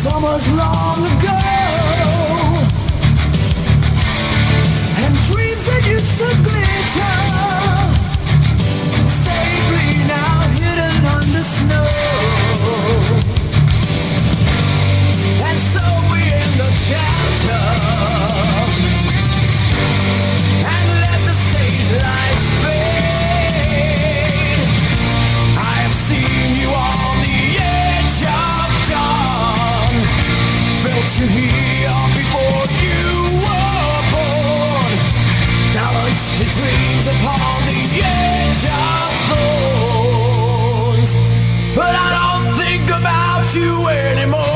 summers long ago, and dreams that used to glitter, safely now hidden under snow. And so we end the chapter and let the stage lights fade. I have seen you on the edge of dawn, felt you here before you were born. Now launched your dreams upon the edge of thorns, but I don't think about you anymore.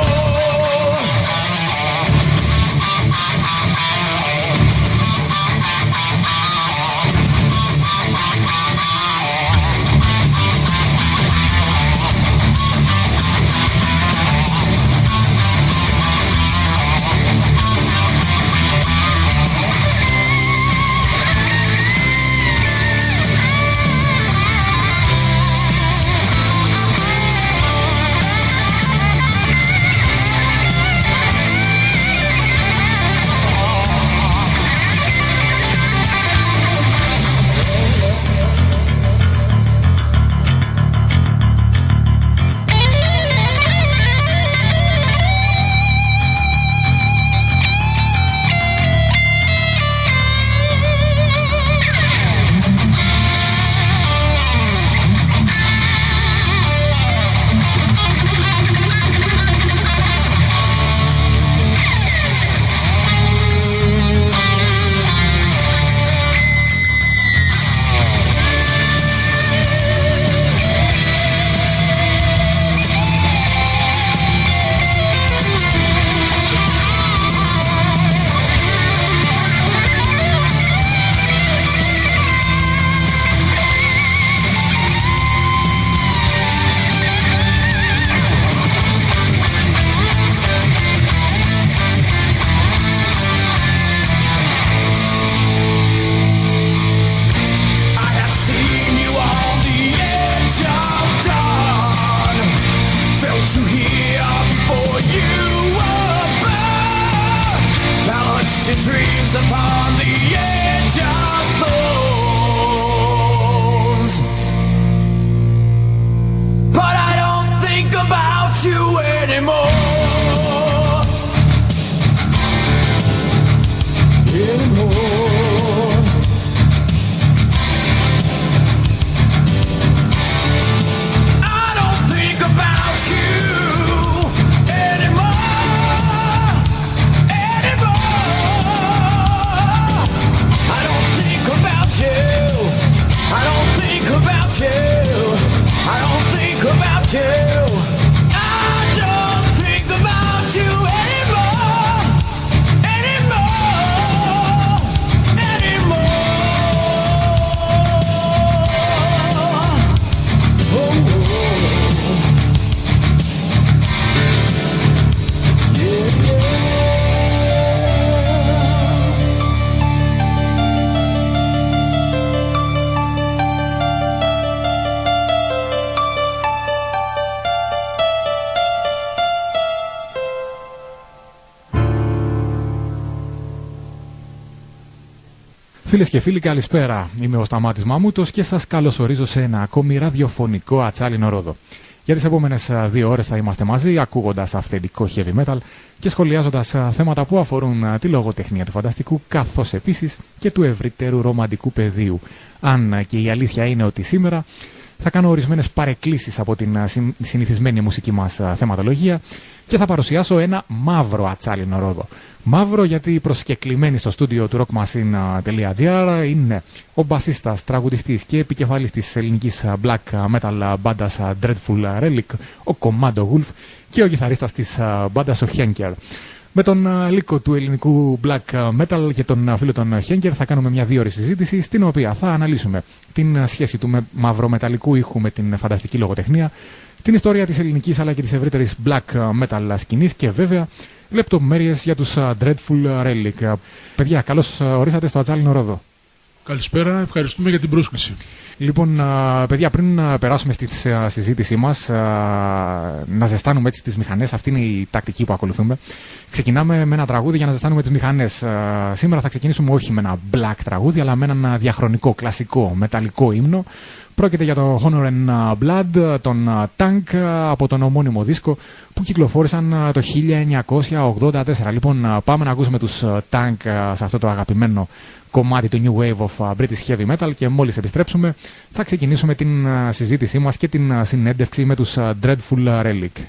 Φίλες και φίλοι, καλησπέρα. Είμαι ο Σταμάτης Μαμούτος και σας καλωσορίζω σε ένα ακόμη ραδιοφωνικό ατσάλινο ρόδο. Για τις επόμενες 2 ώρες θα είμαστε μαζί, ακούγοντας αυθεντικό heavy metal και σχολιάζοντας θέματα που αφορούν τη λογοτεχνία του φανταστικού, καθώς επίσης και του ευρύτερου ρομαντικού πεδίου. Αν και η αλήθεια είναι ότι σήμερα θα κάνω ορισμένες παρεκκλήσεις από την συνηθισμένη μουσική μας θεματολογία και θα παρουσιάσω ένα μαύρο ατσάλινο ρόδο. Μαύρο γιατί προσκεκλημένοι στο στούντιο του rockmachine.gr είναι ο μπασίστας, τραγουδιστής και επικεφαλής της ελληνικής black metal μπάντας Dreadful Relic, ο Commando Wolf, και ο κιθαρίστας της μπάντας ο Henker. Με τον λύκο του ελληνικού black metal και τον φίλο των Henker θα κάνουμε μια 2ωρη συζήτηση, στην οποία θα αναλύσουμε την σχέση του μαυρομεταλλικού ήχου με την φανταστική λογοτεχνία, την ιστορία της ελληνικής αλλά και της ευρύτερης black metal σκηνής και βέβαια λεπτομέρειες για τους Dreadful Relic. Παιδιά, καλώς ορίσατε στο ατσάλινο ρόδο. Καλησπέρα, ευχαριστούμε για την πρόσκληση. Λοιπόν, παιδιά, πριν περάσουμε στη συζήτησή μας, να ζεστάνουμε έτσι τις μηχανές, αυτή είναι η τακτική που ακολουθούμε. Ξεκινάμε με ένα τραγούδι για να ζεστάνουμε τις μηχανές. Σήμερα θα ξεκινήσουμε όχι με ένα black τραγούδι, αλλά με έναν διαχρονικό, κλασικό, μεταλλικό ύμνο. Πρόκειται για το Honor and Blood, τον Tank, από τον ομώνυμο δίσκο που κυκλοφόρησαν το 1984. Λοιπόν, πάμε να ακούσουμε τους Tank σε αυτό το αγαπημένο κομμάτι του New Wave of British Heavy Metal και μόλις επιστρέψουμε θα ξεκινήσουμε την συζήτησή μας και την συνέντευξη με τους Dreadful Relic.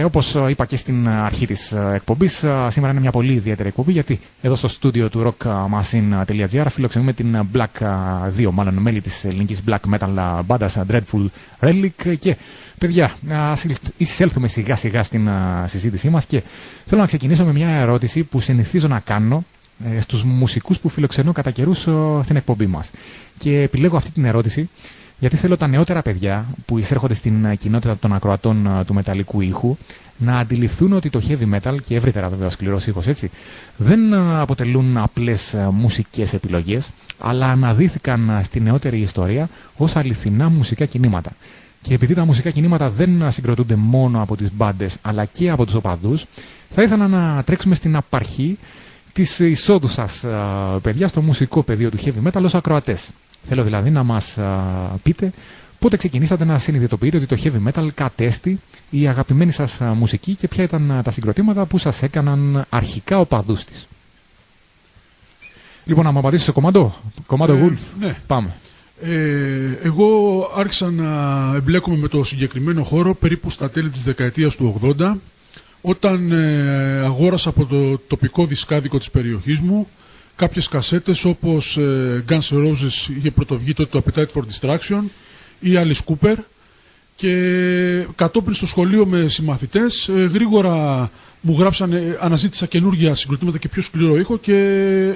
Όπως είπα και στην αρχή της εκπομπής, σήμερα είναι μια πολύ ιδιαίτερη εκπομπή, γιατί εδώ στο στούντιο του rockmachine.gr φιλοξενούμε την δύο μέλη της ελληνικής black metal μπάντας Dreadful Relic. Και παιδιά, ας εισέλθουμε σιγά σιγά στην συζήτησή μας, και θέλω να ξεκινήσω με μια ερώτηση που συνηθίζω να κάνω στους μουσικούς που φιλοξενώ κατά καιρούς στην εκπομπή μας. Και επιλέγω αυτή την ερώτηση γιατί θέλω τα νεότερα παιδιά που εισέρχονται στην κοινότητα των ακροατών του μεταλλικού ήχου να αντιληφθούν ότι το heavy metal, και ευρύτερα βέβαια ο σκληρός ήχος, έτσι, δεν αποτελούν απλές μουσικές επιλογές, αλλά αναδύθηκαν στη νεότερη ιστορία ως αληθινά μουσικά κινήματα. Και επειδή τα μουσικά κινήματα δεν συγκροτούνται μόνο από τις μπάντες αλλά και από τους οπαδούς, θα ήθελα να τρέξουμε στην απαρχή της εισόδου σας, παιδιά, στο μουσικό πεδίο του heavy metal ως ακροατές. Θέλω δηλαδή να μας πείτε πότε ξεκινήσατε να συνειδητοποιείτε ότι το heavy metal κατέστη η αγαπημένη σας μουσική και ποια ήταν τα συγκροτήματα που σας έκαναν αρχικά οπαδούς της. Λοιπόν, να μου απαντήσεις στο κομμάτο Wolf. Ναι. Πάμε. Εγώ άρχισα να εμπλέκομαι με το συγκεκριμένο χώρο περίπου στα τέλη της δεκαετίας του 80, όταν αγόρασα από το τοπικό δισκάδικο της περιοχής μου κάποιες κασέτες όπως Guns N' Roses, είχε πρωτοβγεί τότε το Appetite for Destruction, ή Alice Cooper, και κατόπιν στο σχολείο με συμμαθητές γρήγορα μου γράψανε, αναζήτησα καινούργια συγκροτήματα και πιο σκληρό ήχο, και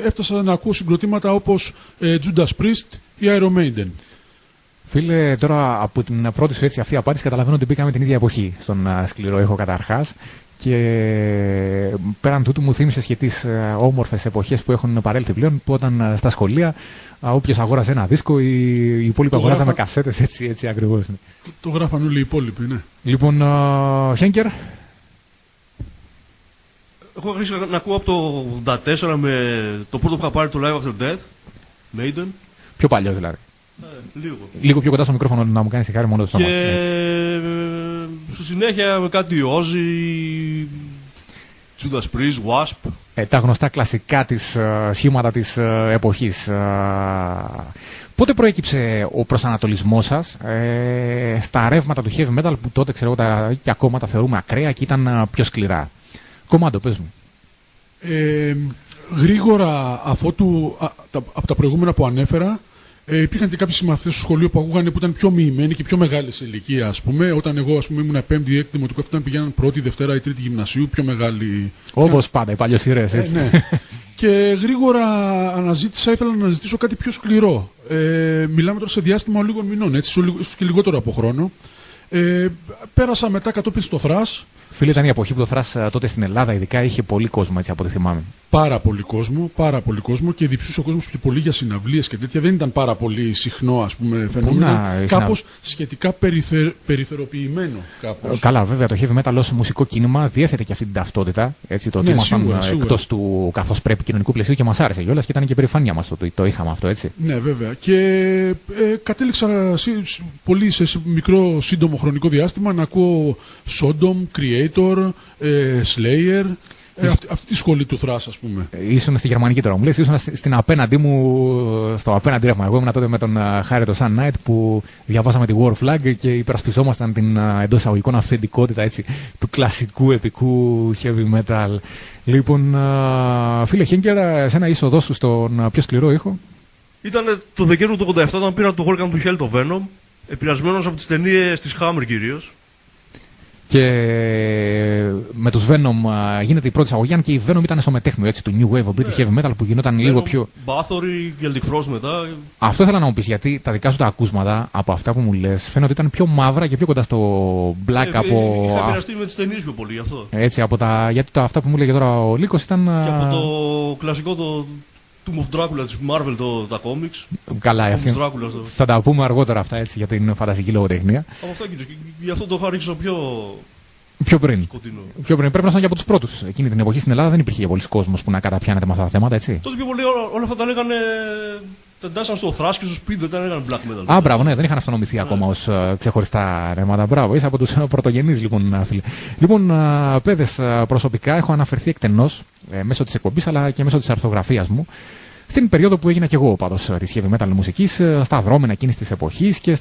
έφτασα να ακούω συγκροτήματα όπως Judas Priest ή Iron Maiden. Φίλε, τώρα από την πρώτη σου έτσι αυτή απάντηση καταλαβαίνω ότι μπήκαμε την ίδια εποχή στον σκληρό ήχο καταρχάς. Και πέραν τούτου μου θύμισες και τις όμορφες εποχές που έχουν παρέλθει πλέον, που όταν στα σχολεία όποιος αγόρασε ένα δίσκο, οι υπόλοιποι αγοράζαμε κασέτες, έτσι ακριβώς. Το γράφαν όλοι οι υπόλοιποι, ναι. Λοιπόν, Χένκερ. Έχω αρχίσει να ακούω από το 84 με το πρώτο που είχα πάρει, το Live After Death, Maiden. Πιο παλιό δηλαδή. Λίγο πιο κοντά στο μικρόφωνο να μου κάνεις χάρη μόνο το στόμα. Και στη συνέχεια με κάτι Ozzy, Judas Priest, Wasp. Τα γνωστά κλασικά σχήματα της εποχής. Πότε προέκυψε ο προσανατολισμός σας στα ρεύματα του heavy metal που τότε ξέρω και ακόμα τα θεωρούμε ακραία και ήταν πιο σκληρά? Κομμάτο, πες μου. Γρήγορα από τα προηγούμενα που ανέφερα, υπήρχαν και κάποιοι συμμαθητές στο σχολείο που ακούγανε, που ήταν πιο μοιημένοι και πιο μεγάλη σε ηλικία, ας πούμε. Όταν εγώ, ας πούμε, ήμουν 5η, 6η δημοτικού, αυτοί πηγαίναν 1η, Δευτέρα ή 3η γυμνασίου, πιο μεγάλη. Όπως πάντα, οι παλιοσυρές, έτσι. Ναι. Και γρήγορα ήθελα να αναζητήσω κάτι πιο σκληρό. Μιλάμε τώρα σε διάστημα λίγων μηνών, έτσι, ίσως και λιγότερο από χρόνο. Πέρασα μετά κατόπιν στο thrash. Φίλε, ήταν η εποχή που το thrash τότε στην Ελλάδα ειδικά είχε πολύ κόσμο, έτσι από ό,τι θυμάμαι. Πάρα πολύ κόσμο, και διψούσε ο κόσμος και πολύ για συναυλίες και τέτοια. Δεν ήταν πάρα πολύ συχνό, ας πούμε, φαινόμενο. Κάπως σχετικά περιθωριοποιημένο. Κάπως. Καλά, βέβαια, το heavy metal ως μουσικό κίνημα διέθετε και αυτή την ταυτότητα. Έτσι, το ότι ήμασταν εκτός του καθώς πρέπει κοινωνικού πλαισίου, και μας άρεσε κιόλας και ήταν και περηφάνεια μας το είχαμε αυτό, έτσι. Ναι, βέβαια. Και κατέληξα πολύ σε μικρό σύντομο χρονικό διάστημα να ακούω Sodom, Creator, Slayer. Αυτή τη σχολή του thrash, ας πούμε. Ήσουν στη γερμανική τώρα, μου λες, ήσουν στην απέναντί μου, στο απέναντι ρεύμα. Εγώ ήμουν τότε με τον Χάρη το Sun Knight που διαβάσαμε τη War Flag και υπερασπιζόμασταν την εντός εισαγωγικών αυθεντικότητα, έτσι, του κλασικού επικού heavy metal. Λοιπόν, φίλε Χένκερ, εσένα είσοδό σου στον πιο σκληρό ήχο? Ήταν το Δεκέμβριο του 87 όταν πήρα το Welcome to Hell το Venom, επηρεασμένος από τις ταινίες της Hammer κυρίως. Και με τους Venom γίνεται η πρώτη εισαγωγή, αν και η Venom ήταν στο μετέχνιο, έτσι, του New Wave of British Heavy Metal που γινόταν λίγο πιο. Bathory, Celtic Frost μετά. Αυτό ήθελα να μου πεις, γιατί τα δικά σου τα ακούσματα από αυτά που μου λες φαίνεται ότι ήταν πιο μαύρα και πιο κοντά στο black από. Είχα επηρεαστεί με τις ταινίες πιο πολύ γι' αυτό. Έτσι, γιατί αυτά που μου έλεγε τώρα ο Λίκος ήταν. Και από το κλασικό το Tomb of Dracula της Marvel, τα comics. Καλά, αυτή. Θα τα πούμε αργότερα αυτά, έτσι, για την φανταστική λογοτεχνία. Από αυτά και γι' αυτό το είχα ρίξει πιο πριν. Πρέπει να ήταν και από τους πρώτους. Εκείνη την εποχή στην Ελλάδα δεν υπήρχε πολλοί κόσμος που να καταπιάνεται με αυτά τα θέματα, έτσι. Τότε πιο πολύ όλα αυτά τα λέγανε. Τεντάσαν στο thrash και στο speed, δεν λέγανε black metal. Α, μπράβο, ναι, δεν είχαν αυτονομηθεί ακόμα ως ξεχωριστά ρέματα. Μπράβο, είσαι από τους πρωτογενείς, λοιπόν, φίλε. Λοιπόν, παιδες, προσωπικά έχω αναφερθεί εκτενώς μέσω της εκπομπής αλλά και μέσω της αρθογραφίας μου στην περίοδο που έγινα και εγώ οπαδός της heavy metal μουσικής, στα δρόμενα εκείνης της εποχής και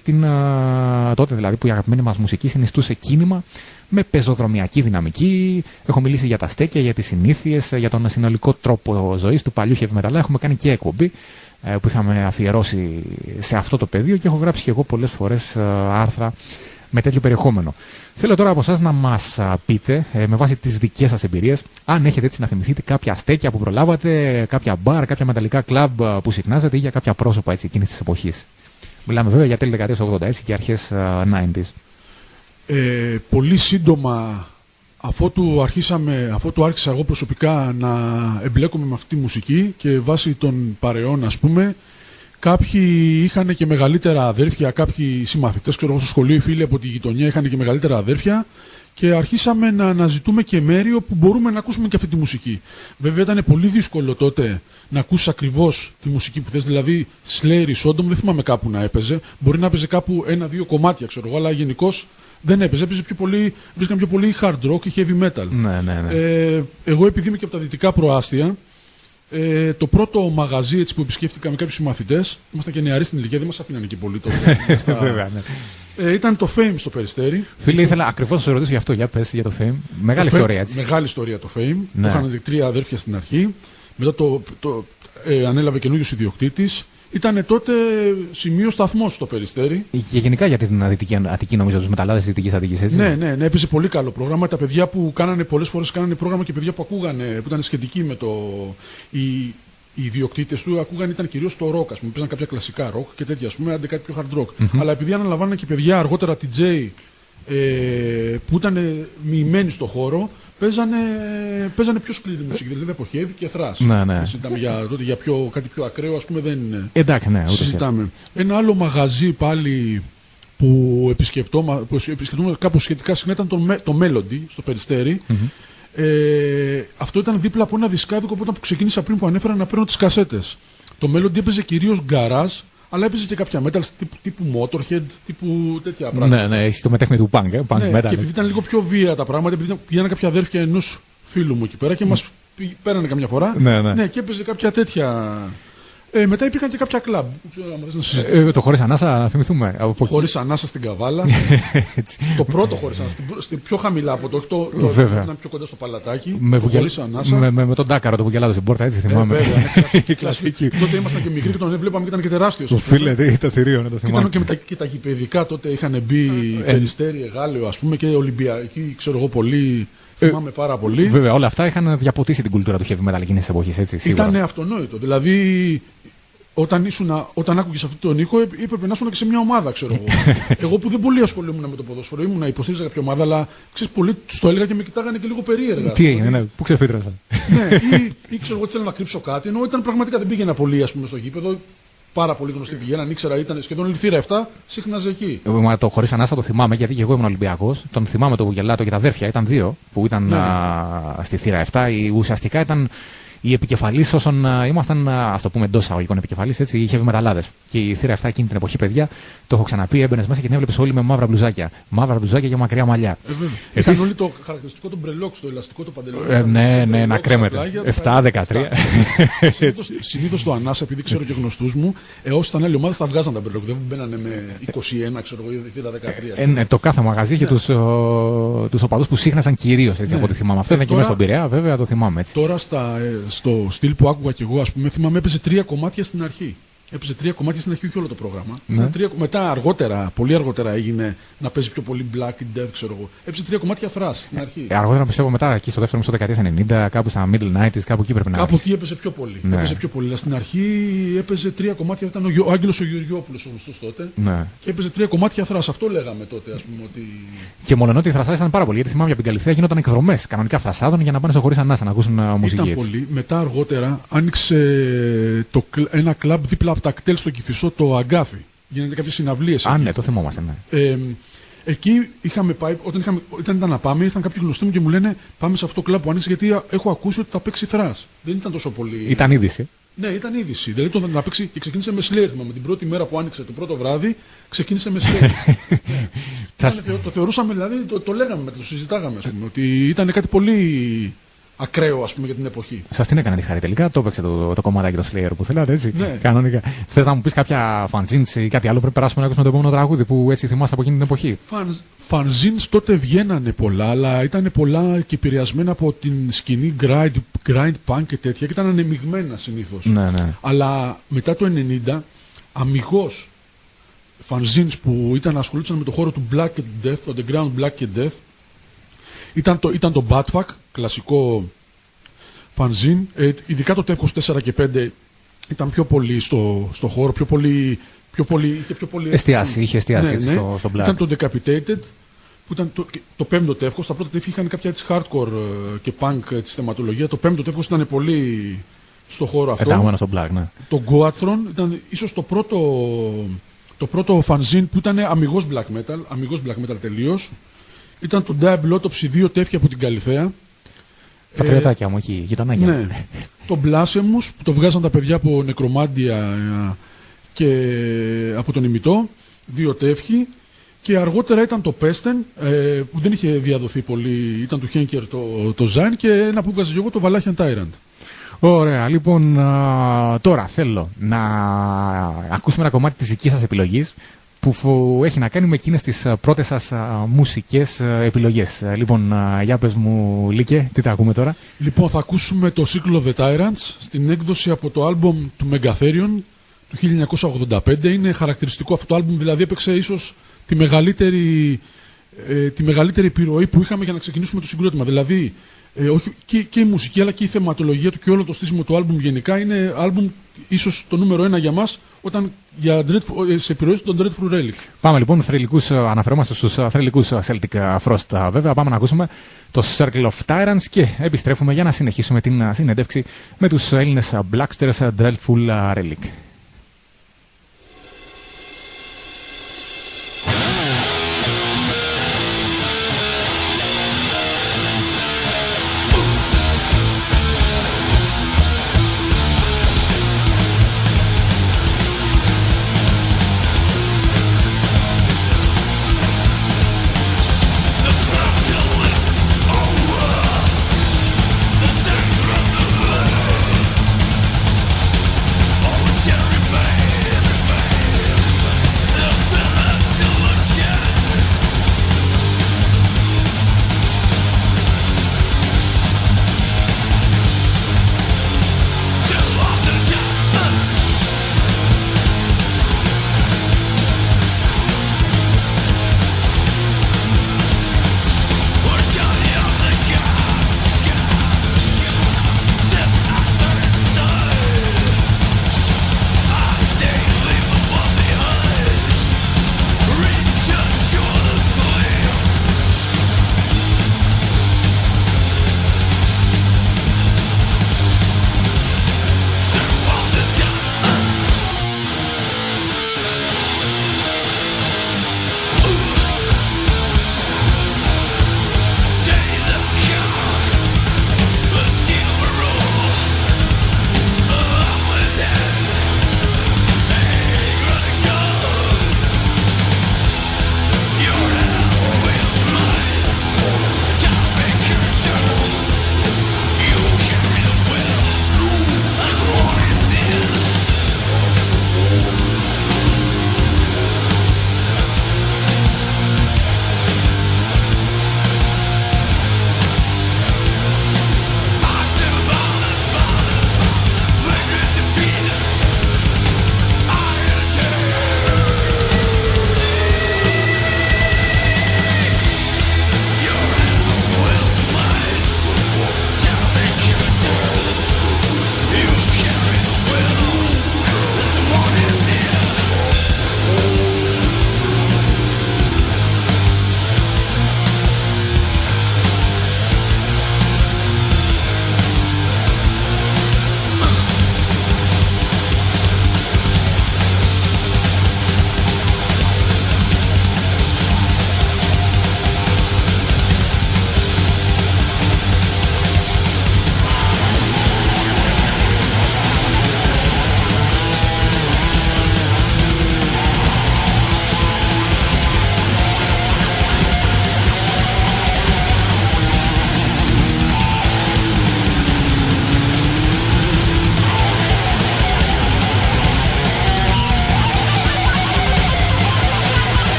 τότε δηλαδή που η αγαπημένη μας μουσική συνιστούσε κίνημα με πεζοδρομιακή δυναμική. Έχω μιλήσει για τα στέκια, για τις συνήθειες, για τον συνολικό τρόπο ζωής του παλιού heavy metal. Έχουμε κάνει και εκπομπή που είχαμε αφιερώσει σε αυτό το πεδίο και έχω γράψει και εγώ πολλές φορές άρθρα με τέτοιο περιεχόμενο. Θέλω τώρα από εσάς να μας πείτε, με βάση τις δικές σας εμπειρίες, αν έχετε έτσι να θυμηθείτε κάποια στέκια που προλάβατε, κάποια μπαρ, κάποια μεταλλικά κλαμπ που συχνάζετε ή για κάποια πρόσωπα έτσι, εκείνης της εποχής. Μιλάμε βέβαια για τέλη δεκαετίας 80 έτσι, και αρχές 90s. Πολύ σύντομα, αφότου άρχισα εγώ προσωπικά να εμπλέκομαι με αυτή τη μουσική και βάσει των παρεών, ας πούμε, κάποιοι είχαν και μεγαλύτερα αδέρφια, κάποιοι συμμαθητές, ξέρω εγώ, στο σχολείο, οι φίλοι από τη γειτονιά είχαν και μεγαλύτερα αδέρφια και αρχίσαμε να αναζητούμε και μέρη όπου μπορούμε να ακούσουμε και αυτή τη μουσική. Βέβαια ήταν πολύ δύσκολο τότε να ακούσεις ακριβώς τη μουσική που θες, δηλαδή Slayer, Sodom, δεν θυμάμαι κάπου να έπαιζε, μπορεί να έπαιζε κάπου 1-2 κομμάτια, ξέρω εγώ, αλλά γενικώς δεν έπαιζε, βρίσκαν πιο πολύ hard rock και heavy metal. Ναι. Εγώ επειδή είμαι και από τα δυτικά προάστια, το πρώτο μαγαζί έτσι, που επισκέφτηκα με κάποιους συμμαθητές, ήμασταν και νεαροί στην ηλικία, δεν μας αφήνανε και πολύ τότε. Βέβαια, ναι. Ήταν το Fame στο Περιστέρι. Φίλε, ήθελα ακριβώς να σε ρωτήσω γι' αυτό. Για πες για το Fame. Μεγάλη ιστορία, έτσι. Μεγάλη ιστορία το Fame. Ναι. Είχαν 3 αδέρφια στην αρχή. Μετά ανέλαβε καινούριος ιδιοκτήτης. Ήταν τότε σημείο σταθμός στο Περιστέρι. Και γενικά για την Δυτική Αττική, νομίζω, τους μεταλλάδες της Δυτικής Αττικής, έτσι. Ναι, έπαιζε πολύ καλό πρόγραμμα. Τα παιδιά που κάνανε πολλές φορές κάνανε πρόγραμμα και παιδιά που ακούγανε, που ήταν σχετικοί με το. Οι ιδιοκτήτες του ακούγαν ήταν κυρίως το rock, ας πούμε. Παίζαν κάποια κλασικά rock και τέτοια, ας πούμε, άντε κάτι πιο hard rock. Αλλά επειδή αναλαμβάνανε και παιδιά αργότερα TJ που ήταν μοιημένοι στο χώρο, παίζανε πιο σκληρή μουσική, δηλαδή από heavy και thrash. Ναι. Συζητάμε για κάτι πιο ακραίο, ας πούμε, δεν είναι. Εντάξει, ναι, συζητάμε. Ένα άλλο μαγαζί πάλι που επισκεπτόμαστε κάπως σχετικά συχνά ήταν το Melody στο Περιστέρι. Αυτό ήταν δίπλα από ένα δισκάδικο που ξεκίνησα πριν που ανέφερα να παίρνω τις κασέτες. Το Melody έπαιζε κυρίως garage, αλλά έπαιζε και κάποια metal τύπου Motorhead, τύπου τέτοια πράγματα. Ναι, έχει το μετέχνη του punk metal. Και επειδή ήταν λίγο πιο βία τα πράγματα, επειδή πήγαιναν κάποια αδέρφια ενός φίλου μου εκεί πέρα και μας πέρανε καμιά φορά. Ναι, και έπαιζε κάποια τέτοια. Μετά υπήρχαν και κάποια κλαμπ. Το Χωρίς Ανάσα, να θυμηθούμε. Χωρίς Ανάσα στην Καβάλα. Το πρώτο Χωρίς Ανάσα, στην πιο χαμηλά από το ήταν πιο κοντά στο Παλατάκι. Με τον Τάκαρο, το Βουγγελάδο στην πόρτα, έτσι θυμάμαι. Κλασική. Τότε ήμασταν και μικροί και τον έβλεπαμε και ήταν και τεράστιος. Φίλε, το θηρίο, να το θυμάμαι. Και τα γηπαιδικά τότε είχαν μπει Περιστέρι, Εγάλεο, ας πούμε, και Ολυμπιακή, ξέρω εγώ πολύ. Θυμάμαι πάρα πολύ. Βέβαια, όλα αυτά είχαν διαποτίσει την κουλτούρα του heavy metal εκείνης της εποχής, έτσι. Ήταν αυτονόητο. Δηλαδή, όταν άκουγες αυτόν τον ήχο, έπρεπε να ήσουν και σε μια ομάδα, ξέρω εγώ. Εγώ που δεν πολύ ασχολούμουν με το ποδόσφαιρο, υποστήριζα κάποια ομάδα, αλλά ξέρεις, πολλοί τους το έλεγα και με κοιτάγανε και λίγο περίεργα. Τι έγινε, πού ξεφύτρασα. Ναι, ή ξέρω εγώ, θέλω να κρύψω κάτι, ενώ ήταν πραγματικά δεν πήγαινα πολύ, ας πούμε, στο γήπεδο. Πάρα πολύ γνωστοί πηγαίναν, ήξερα, ήταν σχεδόν η θύρα 7, σύχναζε εκεί. Μα το Χωρίς Ανάσα το θυμάμαι, γιατί και εγώ ήμουν Ολυμπιακός. Τον θυμάμαι το Βουγγελάτο και τα αδέρφια, ήταν 2 που ήταν στη θύρα 7. Ουσιαστικά ήταν οι επικεφαλείς όσων ήμασταν, ας το πούμε εντός εισαγωγικών επικεφαλείς, έτσι, οι heavy μεταλλάδες. Και η θύρα 7 εκείνη την εποχή, παιδιά, το έχω ξαναπεί, έμπαινες μέσα και την έβλεπες όλοι με μαύρα μπλουζάκια. Μαύρα μπλουζάκια και μακριά μαλλιά. Είχαν όλοι το χαρακτηριστικό του μπρελόξ, το ελαστικό το παντελόνι. Ναι, να κρέμεται. 7-13. Συνήθως το Ανάσα, επειδή ξέρω και γνωστούς μου, όσοι ήταν άλλη ομάδα θα βγάζαν τα μπρελόκ. Δεν μπαίνανε με 21, ξέρω εγώ, ή 13. Το κάθε μαγαζί είχε τους οπαδούς που σύχνασαν κυρίως, έτσι, από ό,τι θυμάμαι. Αυτό ήταν και μέσα στον Πειραιά, βέβαια, το θυμάμαι έτσι. Τώρα στο στυλ που άκουγα κι εγώ, ας πούμε, θυμάμαι έπαιζε 3 κομμάτια στην αρχή. Έπαιζε 3 κομμάτια στην αρχή, όχι όλο το πρόγραμμα. Ναι. Μετά αργότερα, πολύ αργότερα έγινε να παίζει πιο πολύ Black Death, ξέρω εγώ. Έπαιζε 3 κομμάτια φράση στην αρχή. Αργότερα πιστεύω μετά, εκεί στο δεύτερο μισό δεκαετίας 90, κάπου στα Middle 90s, κάπου εκεί πρέπει να κάπου εκεί έπαιζε πιο πολύ. Ναι. Έπαιζε πιο πολύ. Αλλά στην αρχή έπαιζε 3 κομμάτια. Ήταν ο Άγγελος ο Γεωργιόπουλος ο γνωστός τότε. Ναι. Και έπαιζε 3 κομμάτια θράση. Αυτό λέγαμε τότε, ας πούμε. Ότι... Και μόνο ότι οι θρασάδες ήταν πάρα πολύ. Γιατί θυμάμαι για την Καλυθέα γινόταν εκδρομές κανονικά θρασάδων για να πάνε στο Χωρίς Ανάσα να ακούσουν μουσική. Ήταν πολύ. Μετά αργότερα άνοιξε ένα κλαμπ δίπλα από τα κτέλ στο Κηφισό, το Αγκάθι. Γίνανε κάποιες συναυλίες. Ναι, το θυμόμαστε. Ναι. Εκεί είχαμε πάει, όταν ήταν να πάμε, ήρθαν κάποιοι γνωστοί μου και μου λένε: πάμε σε αυτό το κλαμπ που άνοιξε, γιατί έχω ακούσει ότι θα παίξει θρας. Δεν ήταν τόσο πολύ. Ήταν είδηση. Ναι, ήταν είδηση. Δηλαδή να παίξει και ξεκίνησε με Slayer. Με την πρώτη μέρα που άνοιξε, το πρώτο βράδυ, ξεκίνησε με Slayer. Το θεωρούσαμε, δηλαδή, το λέγαμε, το συζητάγαμε, ας πούμε, ότι ήταν κάτι πολύ. ακραίο, ας πούμε, για την εποχή. Σας την έκανε τη χαρή τελικά, το έπαιξε το κομμάτακι το Slayer που θέλατε, έτσι. Ναι. Κανονικά. Θες να μου πεις κάποια fanzines ή κάτι άλλο, πρέπει να περάσουμε να ακούσουμε το επόμενο τραγούδι που έτσι θυμάσαι από εκείνη την εποχή. Fanzines τότε βγαίνανε πολλά, αλλά ήταν πολλά και επηρεασμένα από την σκηνή grind punk και τέτοια και ήταν ανεμειγμένα συνήθως. Ναι, ναι. Αλλά μετά το 90, αμιγώς fanzines που ασχολούνταν με το χώρο του Black and Death, το underground Black and Death, ήταν το Batfuck, κλασικό fanzine, ειδικά το Tevkos 4 και 5 ήταν πιο πολύ στο χώρο, είχε πιο πολύ Είχε εστιάσει έτσι, στο Black. Ήταν το Decapitated, που ήταν το πέμπτο Tevkos. Τα πρώτα Tevkos είχαν κάποια έτσι hardcore και punk της θεματολογία. Το πέμπτο Tevkos ήταν πολύ στο χώρο αυτό. Πεταγμένο στο Black, ναι. Το Goatron ήταν ίσως το πρώτο fanzine που ήταν αμιγώς black metal τελείως. Ήταν το Diablo Autopsy 2 Tevkos από την Καλιθέα. Πατριωτάκια μου, εκεί, γειτονάκια. Ναι. Το Blasphemous που το βγάζαν τα παιδιά από Νεκρομάντια και από τον Ημιτό, 2 Tevkos. Και αργότερα ήταν το Pesten, που δεν είχε διαδοθεί πολύ, ήταν του Henker το Zain, και ένα που βγάζε εγώ, το Valachian Tyrant. Ωραία, λοιπόν, τώρα θέλω να ακούσουμε ένα κομμάτι της δικής σας επιλογής που έχει να κάνει με εκείνες τις πρώτες σας μουσικές επιλογές. Λοιπόν, για πες μου, Λίκε, τι τα ακούμε τώρα? Λοιπόν, θα ακούσουμε το Circle of the Tyrants στην έκδοση από το άλμπομ του Megatherion του 1985. Είναι χαρακτηριστικό αυτό το άλμπομ, δηλαδή έπαιξε ίσως τη μεγαλύτερη επιρροή που είχαμε για να ξεκινήσουμε το συγκρότημα. Δηλαδή, όχι, και η μουσική αλλά και η θεματολογία του και όλο το στήσιμο του άλμπουμ γενικά είναι άλμπουμ ίσως το νούμερο 1 για μας σε επιρροές των Dreadful Relic. Πάμε λοιπόν, αναφερόμαστε στους θρυλικούς Celtic Frost βέβαια. Πάμε να ακούσουμε το Circle of Tyrants και επιστρέφουμε για να συνεχίσουμε την συνέντευξη με τους Έλληνες Blacksters Dreadful Relic. Yeah.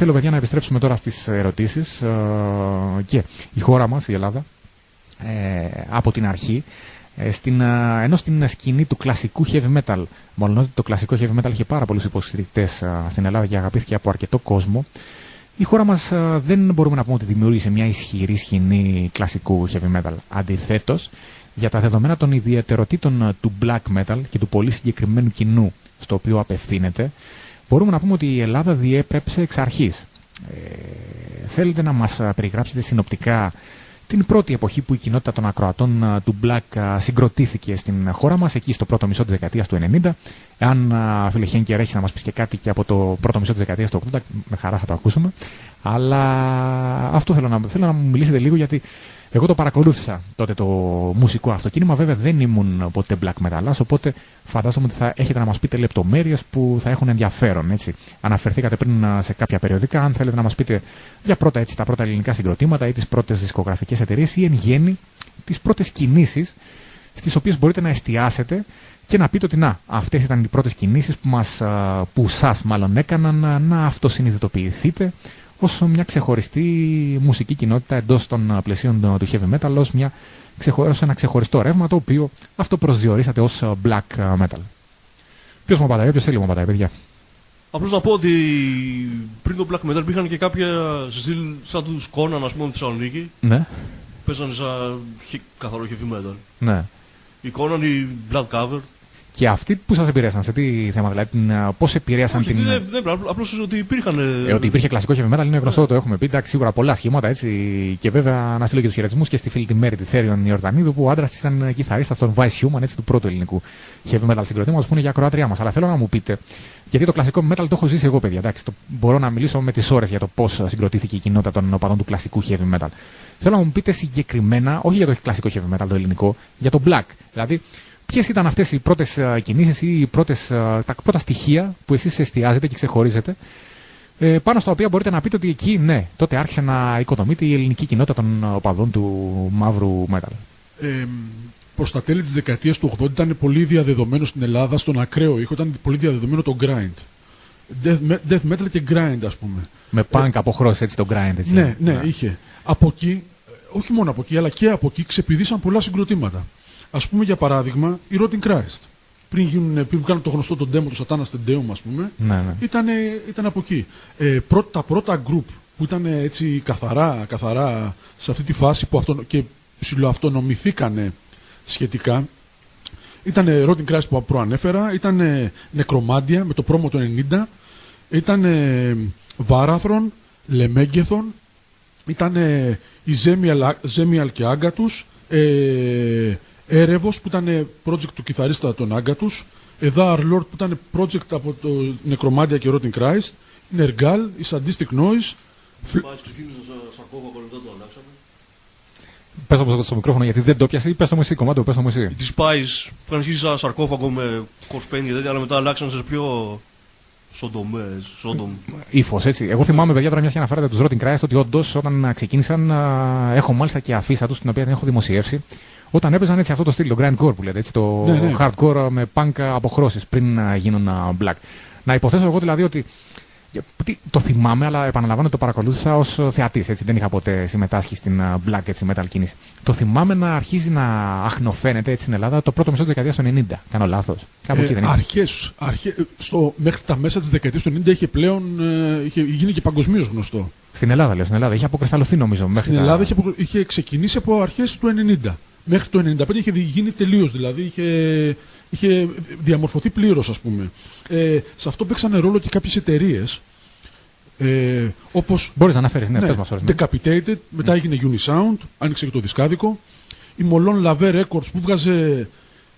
Θέλω, παιδιά, να επιστρέψουμε τώρα στις ερωτήσεις. Και η χώρα μας, η Ελλάδα, από την αρχή, ενώ στην σκηνή του κλασικού heavy metal, μόλον ότι το κλασικό heavy metal είχε πάρα πολλούς υποστηρικτές στην Ελλάδα και αγαπήθηκε από αρκετό κόσμο, η χώρα μας δεν μπορούμε να πούμε ότι δημιούργησε μια ισχυρή σκηνή κλασικού heavy metal. Αντιθέτως, για τα δεδομένα των ιδιαιτεροτήτων του black metal και του πολύ συγκεκριμένου κοινού στο οποίο απευθύνεται, μπορούμε να πούμε ότι η Ελλάδα διέπρεψε εξ αρχής. Θέλετε να μας περιγράψετε συνοπτικά την πρώτη εποχή που η κοινότητα των ακροατών του Black συγκροτήθηκε στην χώρα μας, εκεί στο πρώτο μισό της δεκαετίας του 90. Εάν, φίλε Χένκερ, έχεις να μας πεις και κάτι και από το πρώτο μισό της δεκαετίας του 80, με χαρά θα το ακούσουμε. Αλλά αυτό θέλω να μου μιλήσετε λίγο, γιατί εγώ το παρακολούθησα τότε το μουσικό αυτό κίνημα. Βέβαια δεν ήμουν ποτέ black metalάς, οπότε φαντάζομαι ότι θα έχετε να μας πείτε λεπτομέρειες που θα έχουν ενδιαφέρον. Έτσι. Αναφερθήκατε πριν σε κάποια περιοδικά. Αν θέλετε να μας πείτε για τα πρώτα ελληνικά συγκροτήματα ή τις πρώτες δισκογραφικές εταιρείες ή εν γέννη τις πρώτες κινήσεις στις οποίες μπορείτε να εστιάσετε και να πείτε ότι αυτές ήταν οι πρώτες κινήσεις που σας μάλλον έκαναν να αυτοσυνειδητοποιηθείτε ως μια ξεχωριστή μουσική κοινότητα εντός των πλαισίων του heavy metal, ως ένα ξεχωριστό ρεύμα, το οποίο αυτό προσδιορίσατε ως black metal. Ποιος μου απαντάει, ποιος θέλει μου απαντάει, παιδιά? Απλώς να πω ότι πριν το black metal υπήρχαν και κάποια στυλ σαν τους Conan, ας πούμε, στη Θεσσαλονίκη. Ναι. Παίζανε σαν καθαρό heavy metal. Ναι. Η Conan, η Blood Cover. Και αυτοί που σας επηρέασαν, σε τι θέμα, δηλαδή, πώς επηρέασαν την. Δεν, απλώς ότι υπήρχαν. Ότι υπήρχε κλασικό heavy metal είναι γνωστό, το έχουμε πει. Εντάξει, σίγουρα πολλά σχήματα έτσι. Και βέβαια να στείλω και τους χαιρετισμούς και στη φίλη τη Μέρη τη Θέριον Ιορδανίδου, που ο άντρας ήταν κιθαρίστας στον Vice Human, έτσι, του πρώτου ελληνικού heavy metal συγκροτήματος, που είναι για ακροάτριά μας. Αλλά θέλω να μου πείτε, γιατί το κλασικό metal το έχω ζήσει εγώ, παιδιά. Εντάξει, μπορώ να μιλήσω με τις ώρες για το πώς συγκροτήθηκε η κοινότητα των οπαδών του κλασικού heavy metal. Θέλω να μου πείτε συγκεκριμένα, όχι για το κλασικό heavy metal το ελληνικό, για το black. Δηλαδή, ποιες ήταν αυτές οι πρώτες κινήσεις ή τα πρώτα στοιχεία που εσείς εστιάζετε και ξεχωρίζετε, πάνω στα οποία μπορείτε να πείτε ότι εκεί, ναι, τότε άρχισε να οικοδομείται η ελληνική κοινότητα των οπαδών του μαύρου metal? Προς τα τέλη της δεκαετίας του 80 ήταν πολύ διαδεδομένο στην Ελλάδα, στον ακραίο ήχο, ήταν πολύ διαδεδομένο το grind. Death metal και grind, ας πούμε. Με punk αποχρώσεις, έτσι, το grind, έτσι. Ναι, είχε. Από εκεί, όχι μόνο από εκεί, αλλά και από εκεί ξεπηδήσαν πολλά συγκροτήματα. Ας πούμε, για παράδειγμα, η Rotting Christ. Πριν κάνουν το γνωστό τον demo του Σατάνα Στεντέουμ, ας πούμε, ναι. ήταν από εκεί. Τα πρώτα group που ήταν έτσι καθαρά σε αυτή τη φάση και ψιλοαυτονομηθήκανε σχετικά, ήταν Rotting Christ που προανέφερα, ήταν Necromantia με το πρόμο του 90, ήταν Varathron, Lemegeton, ήταν η Zemial και Agatus, Έρευος που ήταν project του κιθαρίστα των Άγκατους, Εδά Arlord που ήταν project από το Necromantia και Rotting Christ, Nergal, η Sadistic Noise. Ξεκίνησε σαρκόφαγο, δεν το αλλάξαμε. Πες το στο μικρόφωνο, γιατί δεν το πιάσε, ή πες το μου εσύ, κομμάτι, πες το μου εσύ. Η Spice που είχαν αρχίσει σαν σαρκόφαγο με κορσπένι και τέτοια, αλλά μετά αλλάξαν σε πιο Σόντομ. Ύφος, έτσι. Εγώ θυμάμαι, παιδιά, τώρα μια και αναφέρατε τους Rotting Christ, ότι όντως όταν ξεκίνησαν, έχω μάλιστα και αφίσα τους, την οποία την έχω δημοσιεύσει. Όταν έπαιζαν έτσι αυτό το στυλ, το grindcore που λέτε, έτσι, το hardcore με punk αποχρώσεις πριν γίνουν black. Να υποθέσω εγώ δηλαδή ότι το θυμάμαι, αλλά επαναλαμβάνω ότι το παρακολούθησα ως θεατής, έτσι, δεν είχα ποτέ συμμετάσχει στην black έτσι, metal κίνηση. Το θυμάμαι να αρχίζει να αχνοφαίνεται έτσι στην Ελλάδα το πρώτο μισό της δεκαετίας του 90. Κάνω λάθος? Κάπου εκεί δεν είναι? Μέχρι τα μέσα της δεκαετίας του 90 είχε γίνει και παγκοσμίως γνωστό. Στην Ελλάδα, λέω, στην Ελλάδα. Είχε αποκρισταλωθεί νομίζω. Στην Ελλάδα είχε ξεκινήσει από αρχές του 90. Μέχρι το 95 είχε γίνει τελείως, δηλαδή είχε διαμορφωθεί πλήρως, ας πούμε. Σε αυτό παίξανε ρόλο και κάποιες εταιρείες. Όπως. Μπορείς να αναφέρεις, ναι, πες μας ώρες. Decapitated, μετά έγινε Unisound, άνοιξε και το δισκάδικο. Η Molon Lave Records που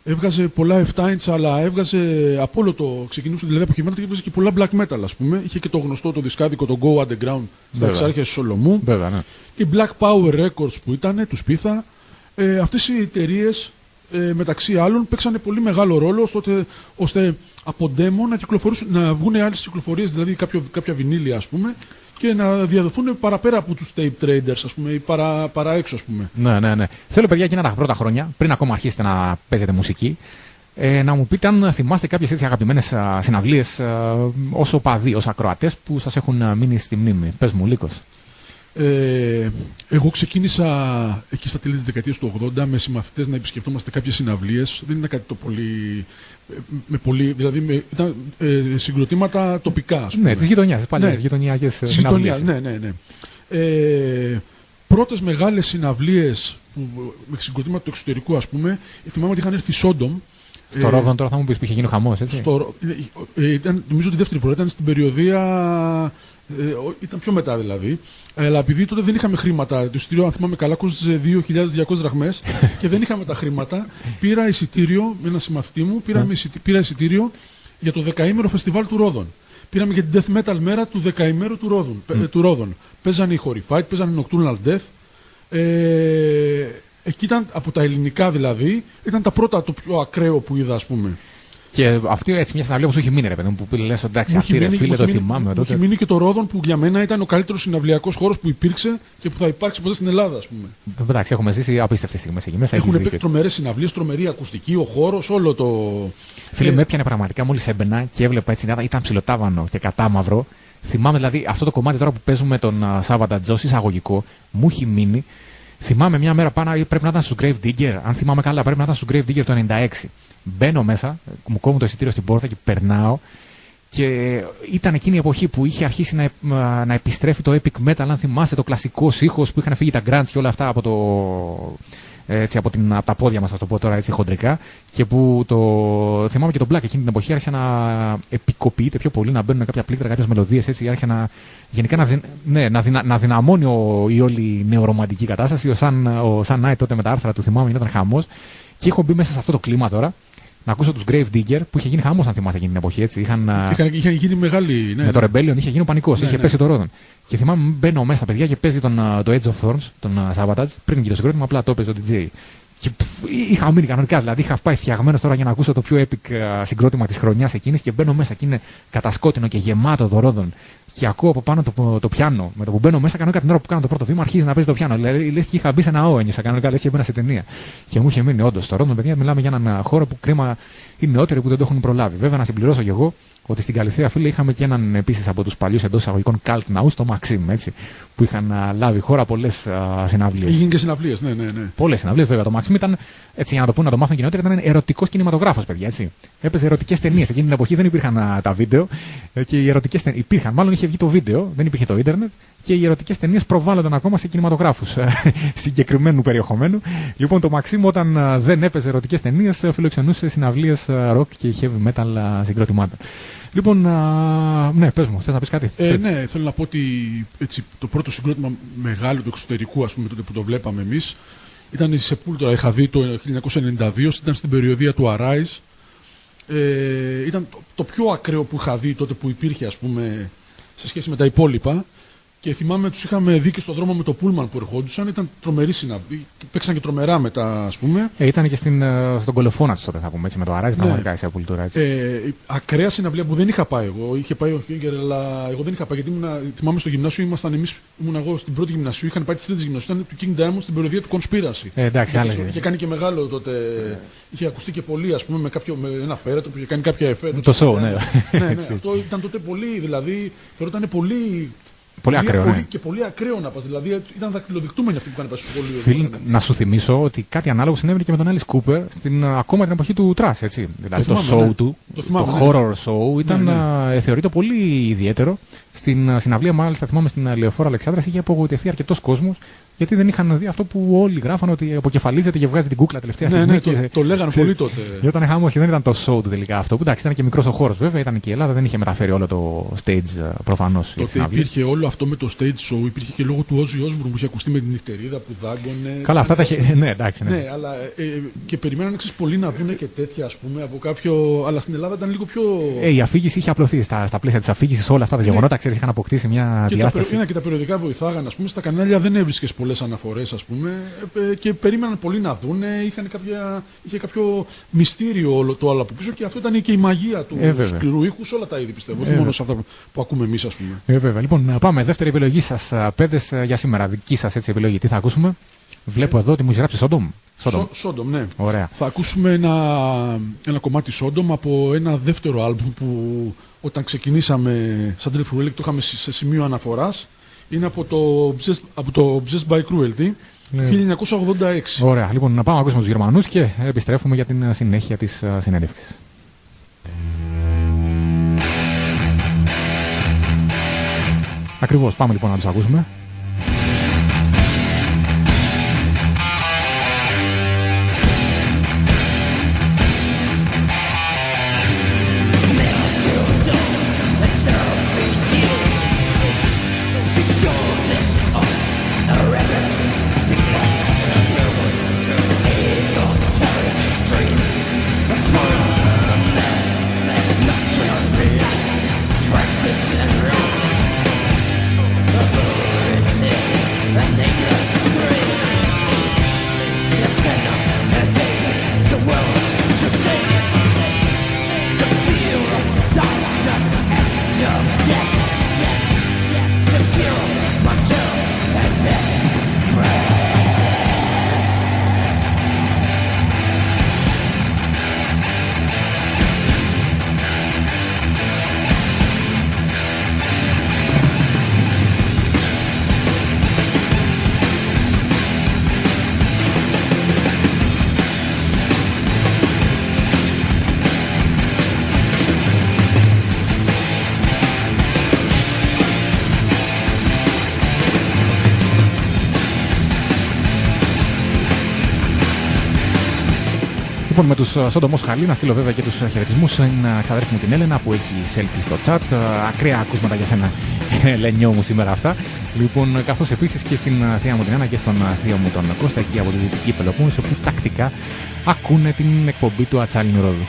έβγαζε πολλά 7 inch, αλλά έβγαζε από όλο το. Ξεκινούσε δηλαδή από heavy metal και έβγαζε και πολλά black metal, ας πούμε. Είχε και το γνωστό το δισκάδικο, το Go Underground στα Εξάρχεια Σολομού. Βέβαια, ναι. Η Black Power Records που ήταν, του Σπίθα. Αυτές οι εταιρείες μεταξύ άλλων παίξανε πολύ μεγάλο ρόλο ώστε από demo να βγουν άλλες κυκλοφορίες, δηλαδή κάποια βινίλια, ας πούμε, και να διαδοθούν παραπέρα από τους tape traders, ας πούμε, ή παρά έξω, ας πούμε. Ναι. Θέλω, παιδιά, εκείνα τα πρώτα χρόνια, πριν ακόμα αρχίσετε να παίζετε μουσική, Να μου πείτε αν θυμάστε κάποιες έτσι αγαπημένες συναυλίες ως οπαδοί, ως ακροατές που σας έχουν μείνει στη μνήμη. Πες μου, Λύκος. Εγώ ξεκίνησα εκεί στα τέλη της δεκαετίας του 80 με συμμαθητές να επισκεφτόμαστε κάποιες συναυλίες. Δεν ήταν κάτι το πολύ. Δηλαδή ήταν συγκροτήματα τοπικά, ας πούμε. Ναι, της γειτονιάς, παλιές γειτονιακές συναυλίες. Ναι. Πρώτες μεγάλες συναυλίες με συγκροτήματα του εξωτερικού, ας πούμε, θυμάμαι ότι είχαν έρθει Σόντομ. Στο Ρόδον τώρα θα μου πεις που είχε γίνει ο χαμός, έτσι. Νομίζω τη δεύτερη φορά ήταν στην περιοδία. Ήταν πιο μετά δηλαδή. Αλλά επειδή τότε δεν είχαμε χρήματα, το εισιτήριο, αν θυμάμαι καλά, κόστιζε 2.200 δραχμές και δεν είχαμε τα χρήματα, πήρα εισιτήριο με ένα συμμαθητή μου, πήρα εισιτήριο για το δεκαήμερο φεστιβάλ του Ρόδον. Πήραμε για την death metal μέρα του δεκαήμερου του Ρόδον. Παίζανε οι Horrified, παίζανε οι Nocturnal Death. Εκεί ήταν από τα ελληνικά δηλαδή, ήταν τα πρώτα, το πιο ακραίο που είδα, ας πούμε. Και αυτή έτσι μια συναυλία που σου έχει μείνει, ρε παιδί μου, που λες εντάξει, αυτή ρε φίλε, το θυμάμαι. Μου έχει μείνει και το Ρόδον που για μένα ήταν ο καλύτερος συναυλιακός χώρος που υπήρξε και που θα υπάρξει ποτέ στην Ελλάδα, ας πούμε. Εντάξει, έχουμε ζήσει απίστευτες στιγμές εκεί μέσα. Έχουν παίξει τρομερές συναυλίες, τρομερή ακουστική, ο χώρος, όλο το. Φίλε, με έπιανε πραγματικά μόλις έμπαινα και έβλεπα έτσι, ήταν ψιλοτάβανο και κατάμαυρο. Θυμάμαι δηλαδή αυτό το κομμάτι τώρα που παίζουμε τον Σάββατα Τζος εισαγωγικό, μου έχει μείνει. Θυμάμαι μια μέρα πάνω, πρέπει να ήταν στο Grave Digger. Αν θυμάμαι καλά, πρέπει να ήταν στο Grave Digger το 96. Μπαίνω μέσα, μου κόβουν το εισιτήριο στην πόρτα και περνάω. Και ήταν εκείνη η εποχή που είχε αρχίσει να επιστρέφει το epic metal. Αν θυμάστε, το κλασικό ήχος που είχαν φύγει τα grunge και όλα αυτά από από τα πόδια μας, θα το πω τώρα έτσι χοντρικά. Και που θυμάμαι και το Black εκείνη την εποχή άρχισε να επικοποιείται πιο πολύ, να μπαίνουν κάποια πλήκτρα, κάποιες μελωδίες έτσι. Άρχισε να δυναμώνει η όλη νεορομαντική κατάσταση. Ο Σαν Νάιτ τότε με τα άρθρα του θυμάμαι ήταν χαμός. Και έχω μπει μέσα σε αυτό το κλίμα τώρα. Να ακούσω τους Grave Digger που είχε γίνει χαμός, αν θυμάστε εκείνη την εποχή. Έτσι. Είχαν γίνει μεγάλη. Με το Rebellion είχε γίνει ο πανικός, είχε πέσει το Ρόδον. Και θυμάμαι μπαίνω μέσα, παιδιά, και παίζει το Edge of Thorns, τον Sabotage, πριν και το συγκρότημα, απλά το έπαιζε ο DJ. Και είχα μείνει κανονικά, δηλαδή είχα πάει φτιαγμένος τώρα για να ακούσω το πιο epic συγκρότημα της χρονιάς εκείνης και μπαίνω μέσα και είναι κατασκότεινο και γεμάτο το Ρόδον. Και ακούω από πάνω το πιάνο. Με το που μπαίνω μέσα, κανονικά την ώρα που κάνω το πρώτο βήμα, αρχίζει να παίζει το πιάνο. Δηλαδή λες και είχα μπει σε ένα ένιωσα κανονικά, λες και μπαίνα σε ταινία. Και μου είχε μείνει όντως το Ρόδον, παιδιά, μιλάμε για έναν χώρο που κρίμα είναι νεότεροι που δεν το έχουν προλάβει. Βέβαια, να συμπληρώσω κι εγώ ότι στην Καλυθέα, φίλε, είχαμε και έναν επίσης από τους παλιούς εντός εισαγωγικών Cult Now, το Maxim, έτσι, που είχαν λάβει χώρα πολλές συναυλίες. Έγιναν και συναυλίες, ναι. Πολλές συναυλίες, βέβαια. Το Maxim ήταν, έτσι, για να το πούνε, να το μάθουν και νεότεροι, ήταν ερωτικός κινηματογράφος, παιδιά, έτσι. Έπαιζε ερωτικές ταινίες. Εκείνη την εποχή δεν υπήρχαν τα βίντεο και οι ερωτικές ταινίες υπήρχαν. Μάλλον είχε βγει το βίντεο, δεν υπήρχε το ίντερνετ και οι ερωτικές ταινίες προβάλλονταν ακόμα σε κινηματογράφους συγκεκριμένου περιεχομένου. Λοιπόν, το Maxim όταν δεν έπαιζε ερωτικές ταινίες φιλοξενούσε συναυλίες rock και heavy metal συγκροτημάτων. Λοιπόν, ναι, πες μου, θες να πεις κάτι? Ναι, θέλω να πω ότι έτσι, το πρώτο συγκρότημα μεγάλο του εξωτερικού, ας πούμε, τότε που το βλέπαμε εμείς, ήταν η Sepultura. Είχα δει το 1992, ήταν στην περιοδία του Arise. Ήταν το πιο ακραίο που είχα δει τότε που υπήρχε, ας πούμε, σε σχέση με τα υπόλοιπα. Και θυμάμαι τους είχαμε δει και στον δρόμο με το Πούλμαν που ερχόντουσαν. Ήταν τρομερή συναυλία. Παίξαν και τρομερά μετά, ας πούμε. Ήταν και στον κολοφόνα του τότε, θα πούμε έτσι, με το Arise. Πραγματικά η Sepultura. Ακραία συναυλία που δεν είχα πάει εγώ. Είχε πάει ο Χίγκερ, αλλά εγώ δεν είχα πάει. Γιατί θυμάμαι στο γυμνάσιο, ήμουν εγώ στην πρώτη γυμνασίου. Είχαν πάει τη τρίτη γυμνασίου. Ήταν του King Diamond στην περιοδία του Conspiracy. Εντάξει, είχε κάνει και μεγάλο τότε. Είχε ακουστεί και πολύ, ας πούμε, με ένα φέρετο που είχε κάνει κάποια εφέ. Το show, ναι. Αυτό ήταν τότε πολύ, δηλαδή. Θεωρώ ήταν πολύ. Πολύ ακραίο, ναι. Και πολύ ακραίο να πας. Δηλαδή ήταν δακτυλοδεικτούμενοι αυτοί που είχαν πάει στο σχολείο. Φίλοι, να σου θυμίσω ότι κάτι ανάλογο συνέβη και με τον Alice Cooper ακόμα την εποχή του Trash, έτσι. Δηλαδή το show του, το horror show ήταν θεωρείται πολύ ιδιαίτερο. Στην συναυλία, μάλιστα, θυμάμαι στην Λεωφόρο Αλεξάνδρας, είχε απογοητευτεί αρκετός κόσμος. Γιατί δεν είχαν δει αυτό που όλοι γράφανε, ότι αποκεφαλίζεται και βγάζει την κούκλα τελευταία στιγμή. Ναι, και το λέγανε πολύ τότε. Ήταν χαμός και δεν ήταν το show του τελικά αυτό. Που εντάξει, ήταν και μικρός ο χώρος, βέβαια, ήταν και η Ελλάδα, δεν είχε μεταφέρει όλο το stage προφανώς. Τότε υπήρχε όλο αυτό με το stage show, υπήρχε και λόγω του Ozzy Osbourne που είχε ακουστεί με την νυχτερίδα που δάγκωνε. Καλά, αυτά τα είχε. Ναι, εντάξει. Ναι, αλλά και περιμένανε πολλοί να δουν και τέτοια, ας πούμε, από κάποιο. Αλλά στην Ελλάδα ήταν λίγο πιο. Η αφήγηση είχε απλωθεί. Στα πλαίσια της αφήγησης όλα αυτά τα γεγονότα, ξέρεις, είχαν αποκτήσει μια διάσταση. Και τα περιοδικά βοηθάγαν, ας πούμε, στα κανάλια δεν έβρισκες πολλές αναφορές, ας πούμε, και περίμεναν πολλοί να δούνε. Είχε κάποιο μυστήριο όλο το άλλο από πίσω και αυτό ήταν και η μαγεία του σκληρού ήχου σε όλα τα είδη, πιστεύω. Όχι μόνο σε αυτά που ακούμε εμείς, ας πούμε. Βέβαια. Λοιπόν, πάμε. Δεύτερη επιλογή σας, παιδες, για σήμερα. Δική σας έτσι επιλογή. Τι θα ακούσουμε? Βλέπω εδώ ότι μου έχει γράψει Sodom. Sodom, ναι. Ωραία. Θα ακούσουμε ένα κομμάτι Sodom από ένα δεύτερο άλμπουμ που όταν ξεκινήσαμε σαν Dreadful Relic το είχαμε σε σημείο αναφοράς. Είναι από το Obsessed by Cruelty, 1986. Ωραία. Λοιπόν, να πάμε να ακούσουμε τους Γερμανούς και επιστρέφουμε για την συνέχεια της συνέντευξης. Ακριβώς. Πάμε λοιπόν να τους ακούσουμε. Λοιπόν, με τους Sodom Moshalli να στείλω βέβαια και τους χαιρετισμούς στην ξαδέρφη μου την Έλενα που έχει εισέλθει στο chat. Ακραία ακούσματα για σένα, Λενιό μου, σήμερα αυτά. Λοιπόν, καθώς επίσης και στην θεία μου την Άννα και στον θείο μου τον Κώστα εκεί από τη Δυτική Πελοπόννησο που τακτικά ακούνε την εκπομπή του Ατσάλινου Ρόδου.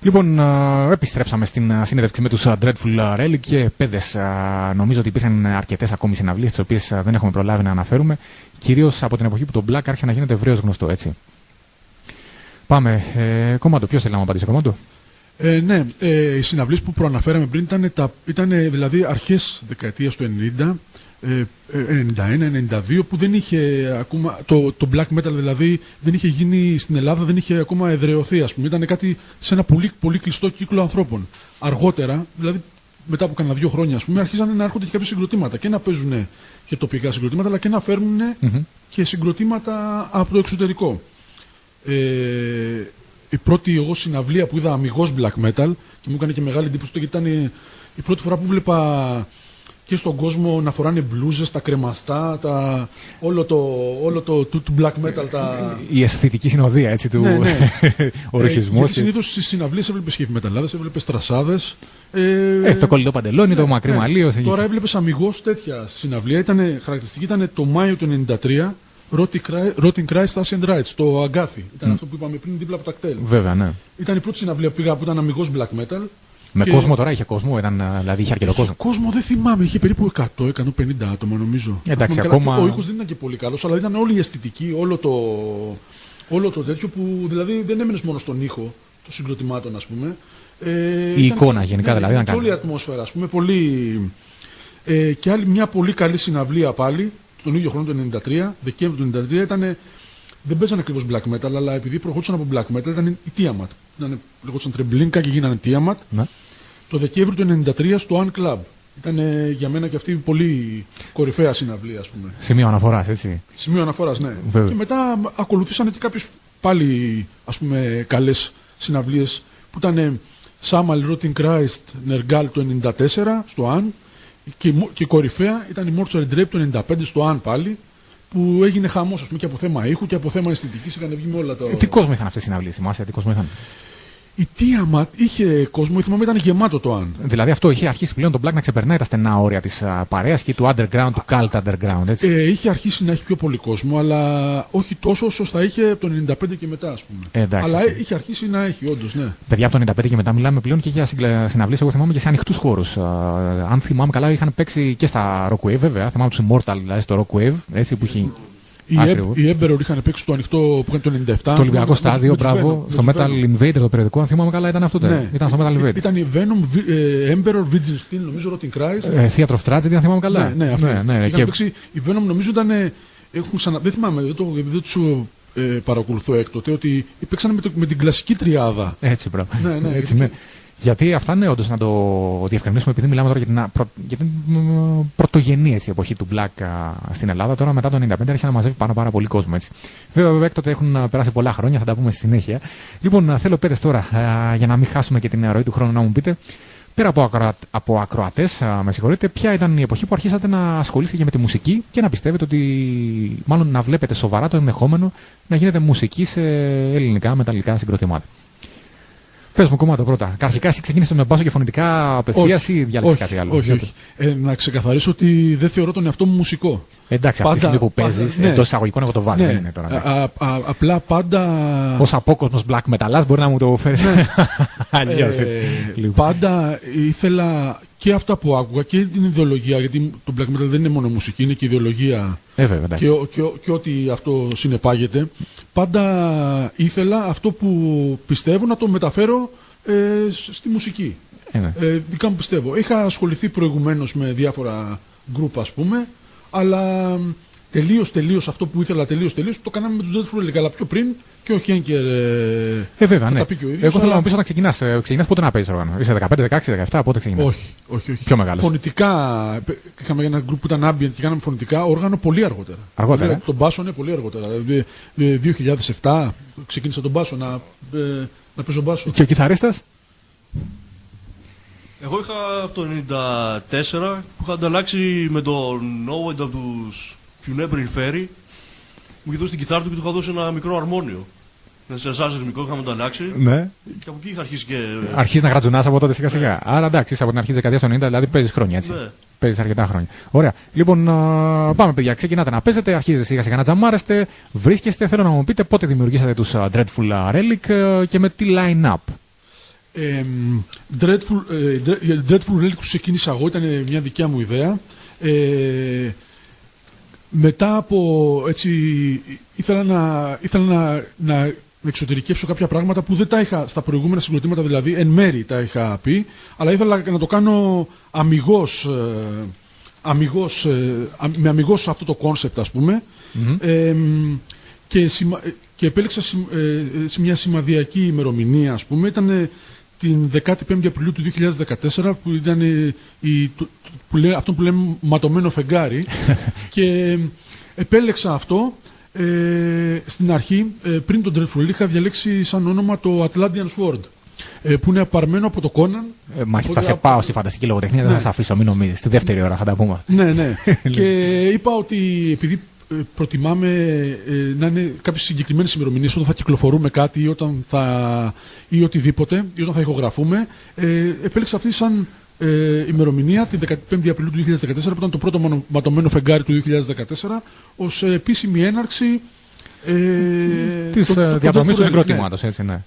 Λοιπόν, επιστρέψαμε στην συνέντευξη με τους Dreadful Relic και παιδες. Νομίζω ότι υπήρχαν αρκετές ακόμη συναυλίες, τις οποίες δεν έχουμε προλάβει να αναφέρουμε, κυρίως από την εποχή που το Black άρχισε να γίνεται ευρέως γνωστό, έτσι. Πάμε. Κομμάτο, ποιος θέλει να μου απαντήσει, Κομμάτο? Ναι, οι συναυλίες που προαναφέραμε πριν ήταν δηλαδή αρχές δεκαετίας του 90, 91-92, που δεν είχε ακόμα το black metal, δηλαδή δεν είχε γίνει στην Ελλάδα, δεν είχε ακόμα εδραιωθεί, ας πούμε. Ήταν κάτι σε ένα πολύ, πολύ κλειστό κύκλο ανθρώπων. Αργότερα, δηλαδή μετά από κανένα 2 χρόνια, ας πούμε, αρχίζανε να έρχονται και κάποια συγκροτήματα και να παίζουν και τοπικά συγκροτήματα, αλλά και να φέρνουν και συγκροτήματα από το εξωτερικό. Η πρώτη εγώ συναυλία που είδα αμιγώς black metal και μου έκανε και μεγάλη εντύπωση, γιατί ήταν η πρώτη φορά που βλέπα και στον κόσμο να φοράνε μπλούζες, τα κρεμαστά, όλο το black metal. Η αισθητική συνοδεία, έτσι, του ορυχισμού. Συνήθως στις συναυλίες έβλεπες heavy μεταλλάδες, έβλεπες τρασάδες. Το κολλητό παντελόνι, το μακρύ μαλλί. Τώρα έβλεπες αμιγώς τέτοια συναυλία. Χαρακτηριστική ήταν το Μάιο του 1993, Rotting Christ, Ancient Rites, το Αγκάθι. Ήταν αυτό που είπαμε πριν, δίπλα από τα κτέλ. Βέβαια, ναι. Ήταν η πρώτη συναυλία που πήγα που ήταν αμιγώς black metal. Με κόσμο τώρα, είχε κόσμο, δηλαδή είχε αρκετό κόσμο. Κόσμο δεν θυμάμαι, είχε περίπου 100-150 άτομα νομίζω. Εντάξει, ακόμα. Ο ήχος δεν ήταν και πολύ καλός, αλλά ήταν όλη η αισθητική, όλο το τέτοιο που δηλαδή δεν έμενες μόνο στον ήχο των συγκροτημάτων, ας πούμε. Η εικόνα γενικά δηλαδή ήταν καλή. Όλη η ατμόσφαιρα, ας πούμε, πολύ. Και άλλη μια πολύ καλή συναυλία πάλι, τον ίδιο χρόνο του 1993, Δεκέμβριο του 1993, ήταν. Δεν παίζανε ακριβώς black metal, αλλά επειδή προχώρησαν από black metal ήταν η Tiamat. Λεγόταν Τρεμπλίνκα και γίνανε Tiamat. Ναι. Το Δεκέμβριο του 1993 στο Un Club. Ήταν για μένα και αυτή πολύ κορυφαία συναυλία, ας πούμε. Σημείο αναφοράς, έτσι. Σημείο αναφοράς, ναι. Βέβαια. Και μετά ακολουθήσανε και κάποιες πάλι, ας πούμε, καλές συναυλίες που ήταν Samal Rotting Christ Nergal το 1994 στο Un και κορυφαία ήταν η Mortuary Drape το 1995 στο Un πάλι. Που έγινε χαμός, ας πούμε, και από θέμα ήχου και από θέμα αισθητικής. Είχαν βγει με όλα τα. Τι κόσμο είχαν αυτές οι συναυλίες, θυμάσαι, τι κόσμο είχαν. Η Tiamat είχε κόσμο, θυμάμαι ήταν γεμάτο το Αν. Δηλαδή αυτό είχε αρχίσει πλέον το Black να ξεπερνάει τα στενά όρια της παρέας και του underground, του cult underground, έτσι. Είχε αρχίσει να έχει πιο πολύ κόσμο, αλλά όχι τόσο όσο θα είχε από το 95 και μετά, ας πούμε. Εντάξει, αλλά είχε αρχίσει να έχει, όντως, ναι. Παιδιά, από το 95 και μετά μιλάμε πλέον και για συναυλίες, εγώ θυμάμαι και σε ανοιχτούς χώρους. Αν θυμάμαι καλά, είχαν παίξει και στα Rockwave, βέβαια. Θυμάμαι τους Immortal, δηλαδή στο Rockwave, έτσι που είχε. Οι Emperor είχαν παίξει το ανοιχτό που ήταν το 97. Το Ολυμπιακό στάδιο, μπράβο. Στο Metal Invader το περιοδικό, αν θυμάμαι καλά, ήταν αυτό. Ναι. Ήταν στο Metal Invader. Ήταν η Venom, Emperor, Vigil Steel, νομίζω, Rotting Christ. Theatre of Tragedy, αν θυμάμαι καλά. Ναι, είχαν παίξει. Η Venom, νομίζω, ήταν. Δεν θυμάμαι, δεν του παρακολουθώ έκτοτε, ότι παίξαν με την κλασική τριάδα. Έτσι, μπράβο. Ναι. Γιατί αυτά είναι όντως να το διευκρινίσουμε, επειδή μιλάμε τώρα για την πρωτογενή εποχή του Black στην Ελλάδα. Τώρα μετά το 1995 άρχισε να μαζεύει πάρα πολύ κόσμο. Έτσι. Βέβαια, έκτοτε έχουν περάσει πολλά χρόνια, θα τα πούμε στη συνέχεια. Λοιπόν, θέλω πέτες τώρα, για να μην χάσουμε και την ροή του χρόνου, να μου πείτε, πέρα από ακροατές, με συγχωρείτε, ποια ήταν η εποχή που αρχίσατε να ασχολείστε και με τη μουσική και να πιστεύετε ότι, μάλλον να βλέπετε σοβαρά το ενδεχόμενο να γίνετε μουσική σε ελληνικά μεταλλικά συγκροτημάτα. Πες μου κομμάτι πρώτα. Αρχικά εσύ ξεκίνησες με μπάσο και φωνητικά απευθείας ή διάλεξες κάτι άλλο? Όχι. Να ξεκαθαρίσω ότι δεν θεωρώ τον εαυτό μου μουσικό. Εντάξει, αυτή τη στιγμή που παίζεις, εντός εισαγωγικών εγώ το βάζω. Ναι. Είναι τώρα. Απλά πάντα. Ως απόκοσμος black metalάς μπορεί να μου το φέρεις αλλιώς έτσι. Πάντα ήθελα και αυτά που άκουγα και την ιδεολογία, γιατί το black metal δεν είναι μόνο μουσική, είναι και ιδεολογία και ό,τι αυτό συνεπάγεται. Πάντα ήθελα αυτό που πιστεύω να το μεταφέρω στη μουσική. Δικά μου πιστεύω. Είχα ασχοληθεί προηγουμένως με διάφορα γκρουπ, ας πούμε, αλλά τελείως αυτό που ήθελα τελείως το κάναμε με τους Dreadful Relic, αλλά πιο πριν και ο Χένκερ. Βέβαια, ναι. Εγώ θέλω να πεις όταν ξεκινάς πότε να παίζεις όργανο. Είσαι 15, 16, 17, πότε ξεκινάς? Όχι. Πιο μεγάλος. Φωνητικά, είχαμε ένα group που ήταν ambient και κάναμε φωνητικά όργανο πολύ αργότερα. Αργότερα. Τον μπάσο είναι πολύ αργότερα. 2007 ξεκίνησα τον μπάσο να παίζω μπάσο. Και ο κιθαρίστας? Εγώ είχα από το 1994 που είχα ανταλλάξει με τον Owen από τους Funebre Inferi. Μου είχε δώσει την κιθάρα του και του είχα δώσει ένα μικρό αρμόνιο. Ένα συνθεσάζερ μικρό, είχαμε ανταλλάξει. Ναι. Και από εκεί είχα αρχίσει και. Αρχίζει να γρατζουνάς από τότε σιγά-σιγά. Ναι. Άρα εντάξει, είσαι από την αρχή της δεκαετίας του 90, δηλαδή παίζεις χρόνια έτσι. Ναι. Παίζεις αρκετά χρόνια. Ωραία. Λοιπόν, πάμε παιδιά, ξεκινάτε να παίζετε, αρχίζετε σιγά-σιγά να τζαμάρεστε, βρίσκεστε. Θέλω να μου πείτε πότε δημιουργήσατε τους Dreadful Relic και με τι line-up. Dreadful Relic που ξεκίνησα εγώ, ήταν μια δικιά μου ιδέα. Μετά από έτσι, ήθελα να εξωτερικεύσω κάποια πράγματα που δεν τα είχα στα προηγούμενα συγκροτήματα, δηλαδή εν μέρη τα είχα πει, αλλά ήθελα να το κάνω αμιγώς με αμιγώς αυτό το κόνσεπτ, ας πούμε. Και επέλεξα σε μια σημαδιακή ημερομηνία, ας πούμε, ήταν την 15η Απριλίου του 2014, που ήταν αυτό που λέμε ματωμένο φεγγάρι. Και επέλεξα αυτό. Στην αρχή, πριν τον Dreadful, είχα διαλέξει σαν όνομα το Atlantean Sword, που είναι απαρμένο από το Conan. Μάλιστα, θα σε πάω στη φανταστική λογοτεχνία, δεν θα σε αφήσω, μην νομίζεις. Στη δεύτερη ώρα θα τα πούμε. Ναι. Και είπα ότι επειδή προτιμάμε να είναι κάποιες συγκεκριμένες ημερομηνίες όταν θα κυκλοφορούμε κάτι ή οτιδήποτε, ή όταν θα ηχογραφούμε, επέλεξα αυτή σαν ημερομηνία, την 15η Απριλίου του 2014, που ήταν το πρώτο ματωμένο φεγγάρι του 2014, ως επίσημη έναρξη της διαδρομής του συγκροτήματος, ναι. έτσι, ναι.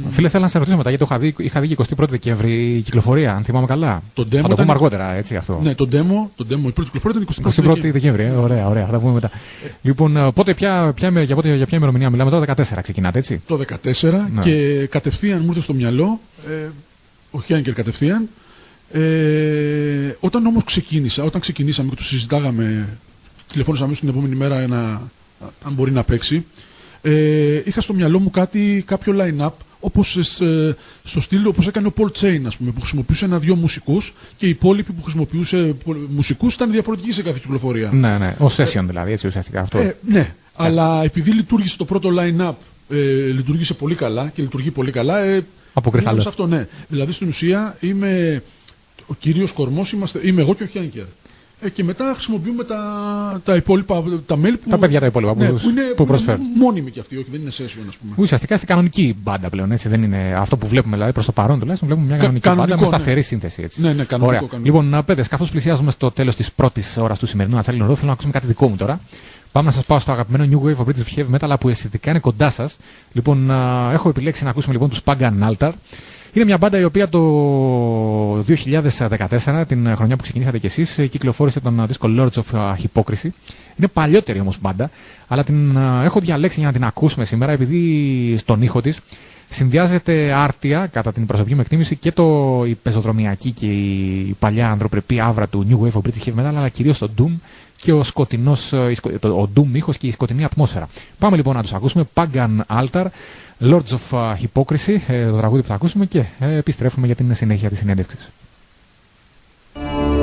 Φίλε, θέλω να σε ρωτήσω μετά, γιατί είχα δει 21η Δεκέμβρη η κυκλοφορία, αν θυμάμαι καλά. Θα το πούμε αργότερα, έτσι, αυτό. Ναι, το demo, η πρώτη κυκλοφορία ήταν 21η Δεκέμβρη. Ωραία, θα τα πούμε μετά. Λοιπόν, πότε, για ποια ημερομηνία μιλάμε, το 2014 ξεκινάτε, έτσι. Το 2014, ναι. Και κατευθείαν μου ήρθε στο μυαλό, ο Χένκελ κατευθείαν. Όταν όμως ξεκινήσαμε και το συζητάγαμε, τηλεφώνησα αμέσως την επόμενη μέρα αν μπορεί να παίξει, είχα στο μυαλό μου κάποιο line-up, όπως στο στυλ όπως έκανε ο Paul Chain, ας πούμε, που χρησιμοποιούσε ένα-δυο μουσικούς και οι υπόλοιποι που χρησιμοποιούσε μουσικούς ήταν διαφορετικοί σε κάθε κυκλοφορία. Ναι, ο session δηλαδή, έτσι ουσιαστικά αυτό. Ναι, αλλά επειδή λειτουργήσε το πρώτο line-up, λειτουργήσε πολύ καλά και λειτουργεί πολύ καλά. Αποκριστάλλω. Αυτό, ναι. Δηλαδή στην ουσία είμαι ο κύριος κορμός, είμαι εγώ και ο Χένκερ. Και μετά χρησιμοποιούμε τα υπόλοιπα, τα μέλη που. Τα παιδιά τα υπόλοιπα που προσφέρουν. Μόνιμοι κι αυτοί, όχι, δεν είναι session, ας πούμε. Ουσιαστικά είστε κανονική μπάντα πλέον, έτσι. Δεν είναι αυτό που βλέπουμε, δηλαδή προς το παρόν τουλάχιστον. Βλέπουμε μια κανονική μπάντα με σταθερή σύνθεση, έτσι. Ναι, κανονικό. Λοιπόν, παιδες, καθώς πλησιάζουμε στο τέλος της πρώτης ώρας του σημερινού Ατσάλινο Ρόδο, θέλω να ακούσουμε κάτι δικό μου τώρα. Πάμε να σας πάω στο αγαπημένο New Wave of British Heavy Metal, που αισθητικά είναι κοντά σας. Λοιπόν, έχω επιλέξει να ακούσουμε λοιπόν τους Pagan Altar. Είναι μια μπάντα η οποία το 2014, την χρονιά που ξεκινήσατε κι εσείς, κυκλοφόρησε τον δίσκο Lords of Hypocrisy. Είναι παλιότερη όμως μπάντα, αλλά την έχω διαλέξει για να την ακούσουμε σήμερα, επειδή στον ήχο της συνδυάζεται άρτια, κατά την προσωπική μου εκτίμηση, και η πεζοδρομιακή και η παλιά ανδροπρεπή άβρα του New Wave of British Heavy Metal, αλλά κυρίως το Doom και ο Doom ήχος και η σκοτεινή ατμόσφαιρα. Πάμε λοιπόν να τους ακούσουμε. Pagan Altar, Lords of Hypocrisy, το τραγούδι που θα ακούσουμε, και επιστρέφουμε για την συνέχεια της συνέντευξης. Thank you.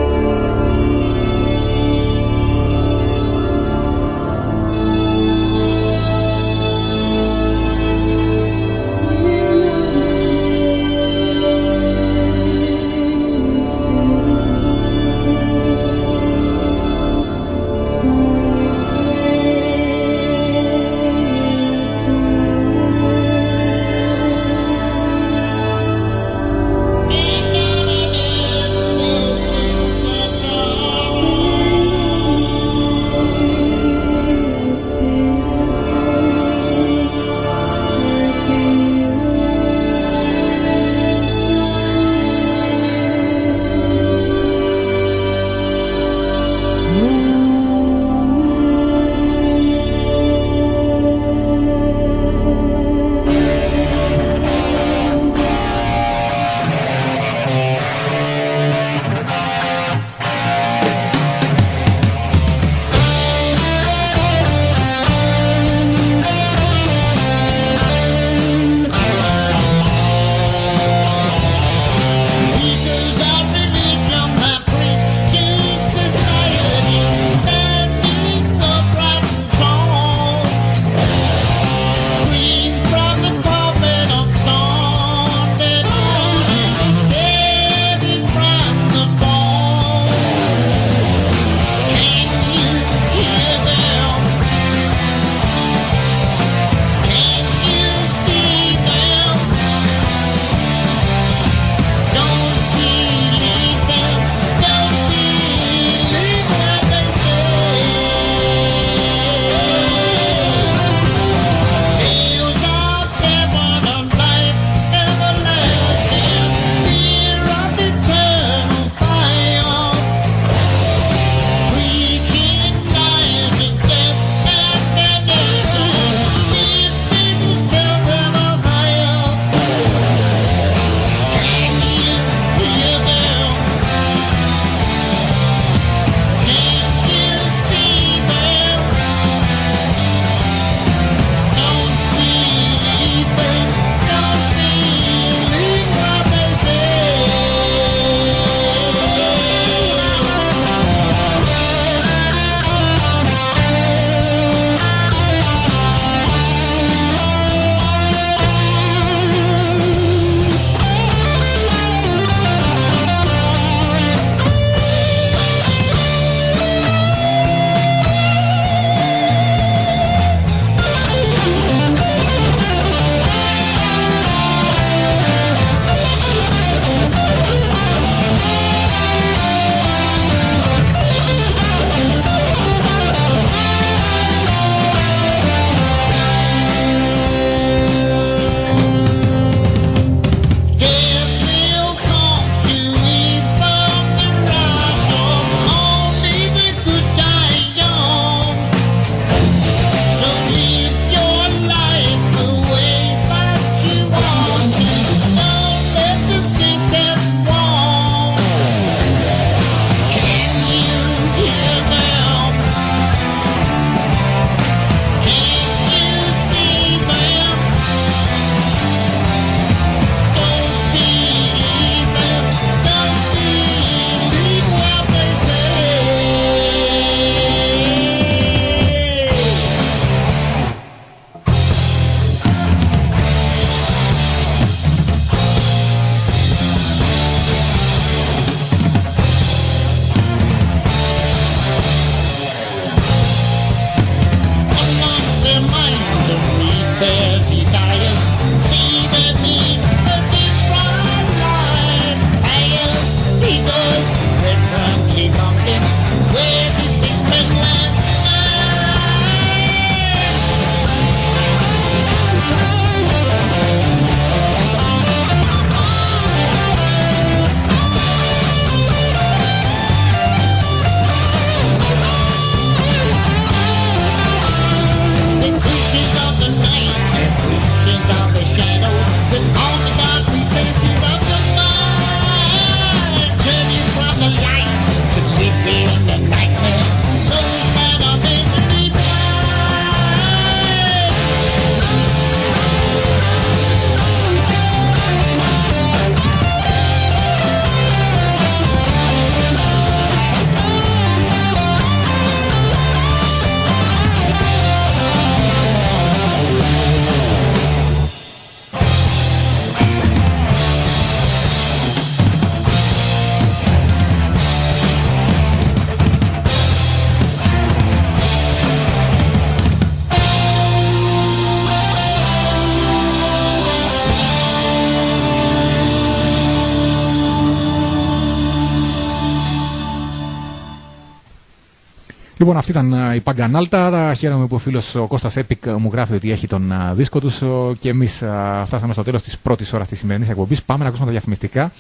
Λοιπόν, αυτή ήταν η Παγκανάλτα. Χαίρομαι που ο φίλος ο Κώστας Epic μου γράφει ότι έχει τον δίσκο τους και εμείς φτάσαμε στο τέλος της πρώτης ώρας της σημερινής εκπομπής. Πάμε να ακούσουμε τα διαφημιστικά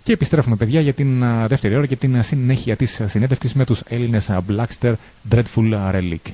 και επιστρέφουμε, παιδιά, για την δεύτερη ώρα και την συνέχεια της συνέντευξης με τους Έλληνες Blackster Dreadful Relic.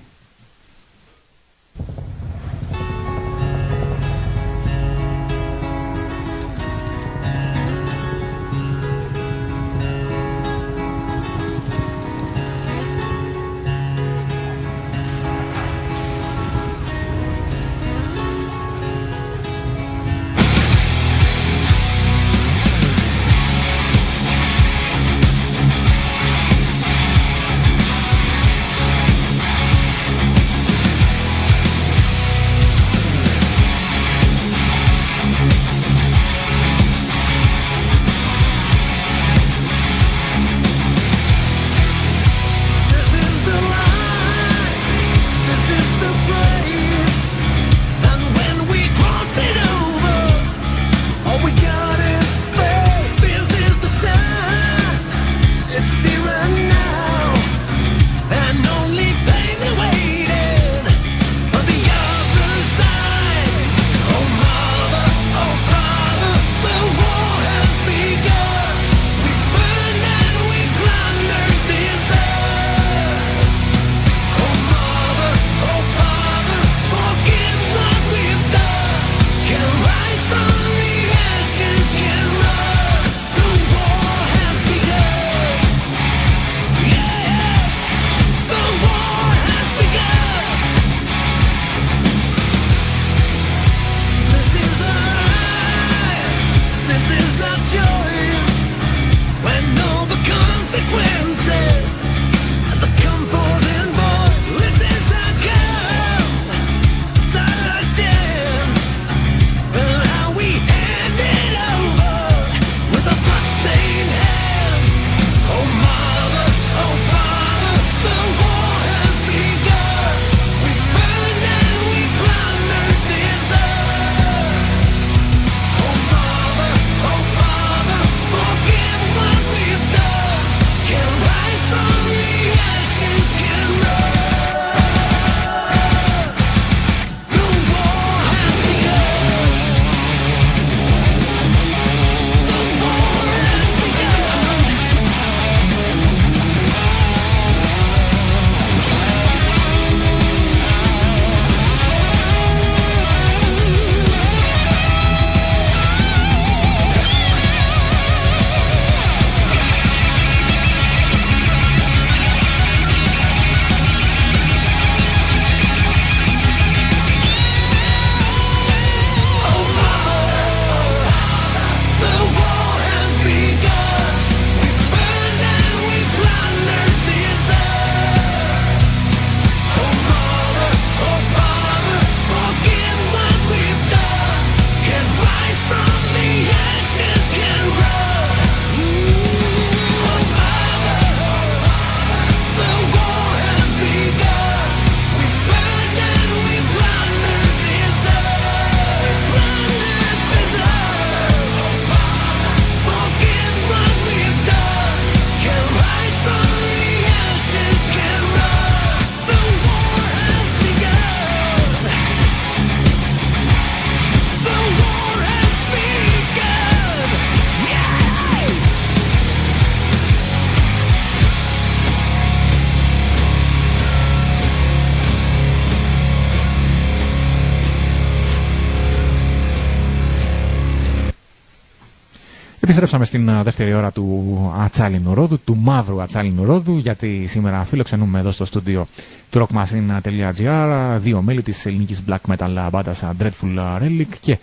Επιστρέψαμε στην δεύτερη ώρα του Ατσάλινου Ρόδου, του μαύρου Ατσάλινου Ρόδου, γιατί σήμερα φιλοξενούμε εδώ στο στούντιο του rockmachine.gr δύο μέλη της ελληνικής black metal μπάντας Dreadful Relic. Και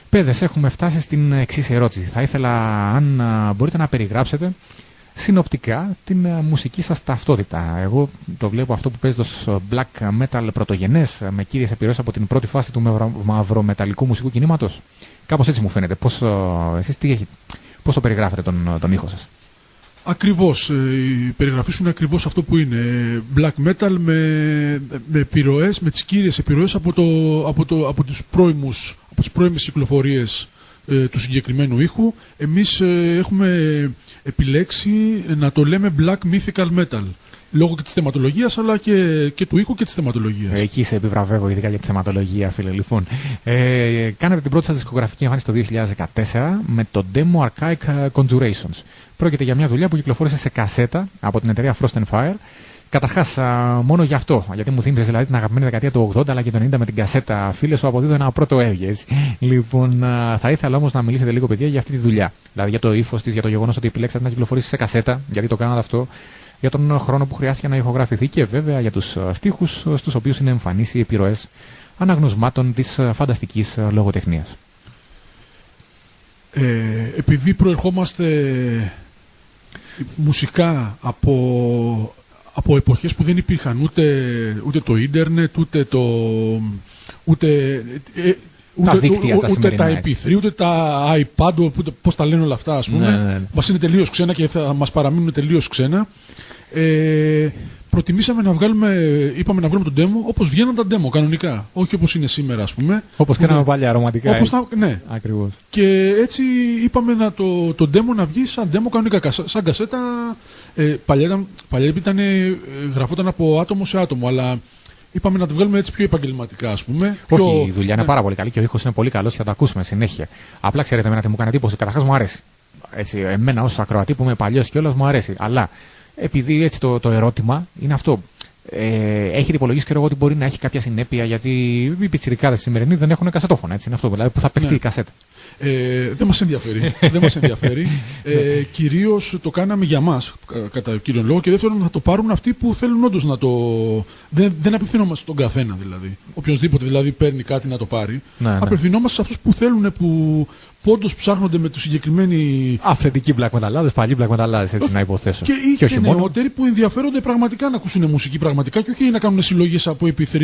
παιδες, έχουμε φτάσει στην εξής ερώτηση. Θα ήθελα αν μπορείτε να περιγράψετε συνοπτικά την μουσική σας ταυτότητα. Εγώ το βλέπω αυτό που παίζει το black metal πρωτογενές, με κύριες επιρροές από την πρώτη φάση του μαυρομεταλλικού μουσικού κινήματος. Κάπως έτσι μου φαίνεται. Εσείς πώς το περιγράφετε τον ήχο σας? Ακριβώς. Η περιγραφή σου είναι ακριβώς αυτό που είναι. Black metal με επιρροές, με τις κύριες επιρροές από τις πρώιμες κυκλοφορίες του συγκεκριμένου ήχου. Εμείς έχουμε επιλέξει να το λέμε black mythical metal. Λόγω και της θεματολογίας, αλλά και του ήχου και της θεματολογίας. Εκεί σε επιβραβεύω, ειδικά για τη θεματολογία, φίλε. Λοιπόν, κάνατε την πρώτη σας δισκογραφική εμφάνιση το 2014 με το Demo Archaic Conjurations. Πρόκειται για μια δουλειά που κυκλοφόρησε σε κασέτα από την εταιρεία Frost & Fire. Καταρχάς, μόνο γι' αυτό, γιατί μου θύμιζες δηλαδή την αγαπημένη δεκαετία του 80 αλλά και το 90 με την κασέτα, φίλε, σου αποδίδω ένα πρώτο έβγε. Λοιπόν, θα ήθελα όμως να μιλήσετε λίγο, παιδιά, για αυτή τη δουλειά. Δηλαδή για το ύφος της, για το γεγονός ότι επιλέξατε να κυκλοφορήσει σε κασέτα, γιατί το κάνατε αυτό, για τον χρόνο που χρειάστηκε να ηχογραφηθεί και βέβαια για τους στίχους στους οποίους είναι εμφανείς οι επιρροές αναγνωσμάτων της φανταστικής λογοτεχνίας. Επειδή προερχόμαστε μουσικά από εποχές που δεν υπήρχαν ούτε το ίντερνετ, ούτε τα MP3, ούτε τα iPad, πώς τα λένε όλα αυτά, ας πούμε. Ναι. Μας είναι τελείως ξένα και θα μας παραμείνουν τελείως ξένα. Προτιμήσαμε είπαμε να βγάλουμε τον demo όπως βγαίναν τα demo κανονικά. Όχι όπως είναι σήμερα, ας πούμε. Όπως κάναμε παλιά, ρομαντικά. Ναι. Ακριβώς. Και έτσι είπαμε το demo να βγει σαν demo κανονικά, σαν κασέτα. Παλιά γραφόταν από άτομο σε άτομο, αλλά είπαμε να το βγάλουμε έτσι πιο επαγγελματικά, ας πούμε. Όχι, η δουλειά είναι πάρα πολύ καλή και ο ήχος είναι πολύ καλός και θα το ακούσουμε συνέχεια. Απλά ξέρετε, εμένα τι μου κάνει εντύπωση. Καταρχάς μου αρέσει. Έτσι, εμένα ως ακροατή που είμαι παλιός κιόλας μου αρέσει. Αλλά επειδή έτσι το ερώτημα είναι αυτό. Έχετε υπολογίσει και εγώ ότι μπορεί να έχει κάποια συνέπεια, γιατί οι πιτσιρικάδες σημερινοί δεν έχουν κασετόφωνα. Έτσι, είναι αυτό δηλαδή που θα παιχτεί η κασέτα. Δεν μας ενδιαφέρει. Κυρίως το κάναμε για μας, κατά κύριο λόγο, και δεύτερον θα το πάρουν αυτοί που θέλουν όντως να το. Δεν απευθυνόμαστε στον καθένα δηλαδή. Οποιοςδήποτε δηλαδή παίρνει κάτι να το πάρει. Ναι. Απευθυνόμαστε σε αυτούς που θέλουν, που όντως ψάχνονται με το συγκεκριμένη. Αυθεντικοί black μεταλλάδες, παλιοί black μεταλλάδες, έτσι να υποθέσω. Και νεότεροι που ενδιαφέρονται πραγματικά να ακούσουν μουσική πραγματικά και όχι να κάνουν συλλογές από MP3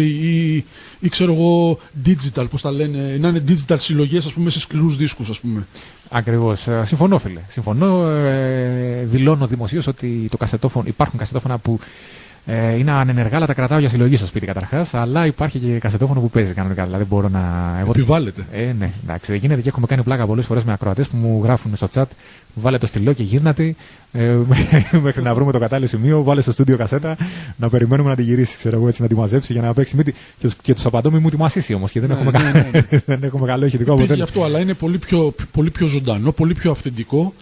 ή ξέρω εγώ digital, πώς τα λένε, να είναι digital συλλογές, ας πούμε, σε σκληρούς δίσκους, ας πούμε. Ακριβώς. Συμφωνώ, φίλε. Συμφωνώ. Δηλώνω δημοσίως ότι υπάρχουν κασετόφωνα που είναι ανενεργά, αλλά τα κρατάω για συλλογή στο σπίτι καταρχάς. Αλλά υπάρχει και κασετόφωνο που παίζει κανονικά. Δηλαδή μπορώ να. Επιβάλλεται. Ναι, εντάξει. Γίνεται και έχουμε κάνει πλάκα πολλές φορές με ακροατές που μου γράφουν στο chat. Βάλε το στυλό και γύρνατε. Μέχρι να βρούμε το κατάλληλο σημείο. Βάλε στο στούντιο κασέτα. Να περιμένουμε να τη γυρίσει, ξέρω εγώ, έτσι να τη μαζέψει για να παίξει μύτη. Και του απαντώ, μη μου τη μασίσει όμως. Και δεν έχουμε καλό ηχητικό αποτέλεσμα. Γι' αυτό, αλλά είναι πολύ πιο ζωντανό, πολύ πιο αυθεντικό.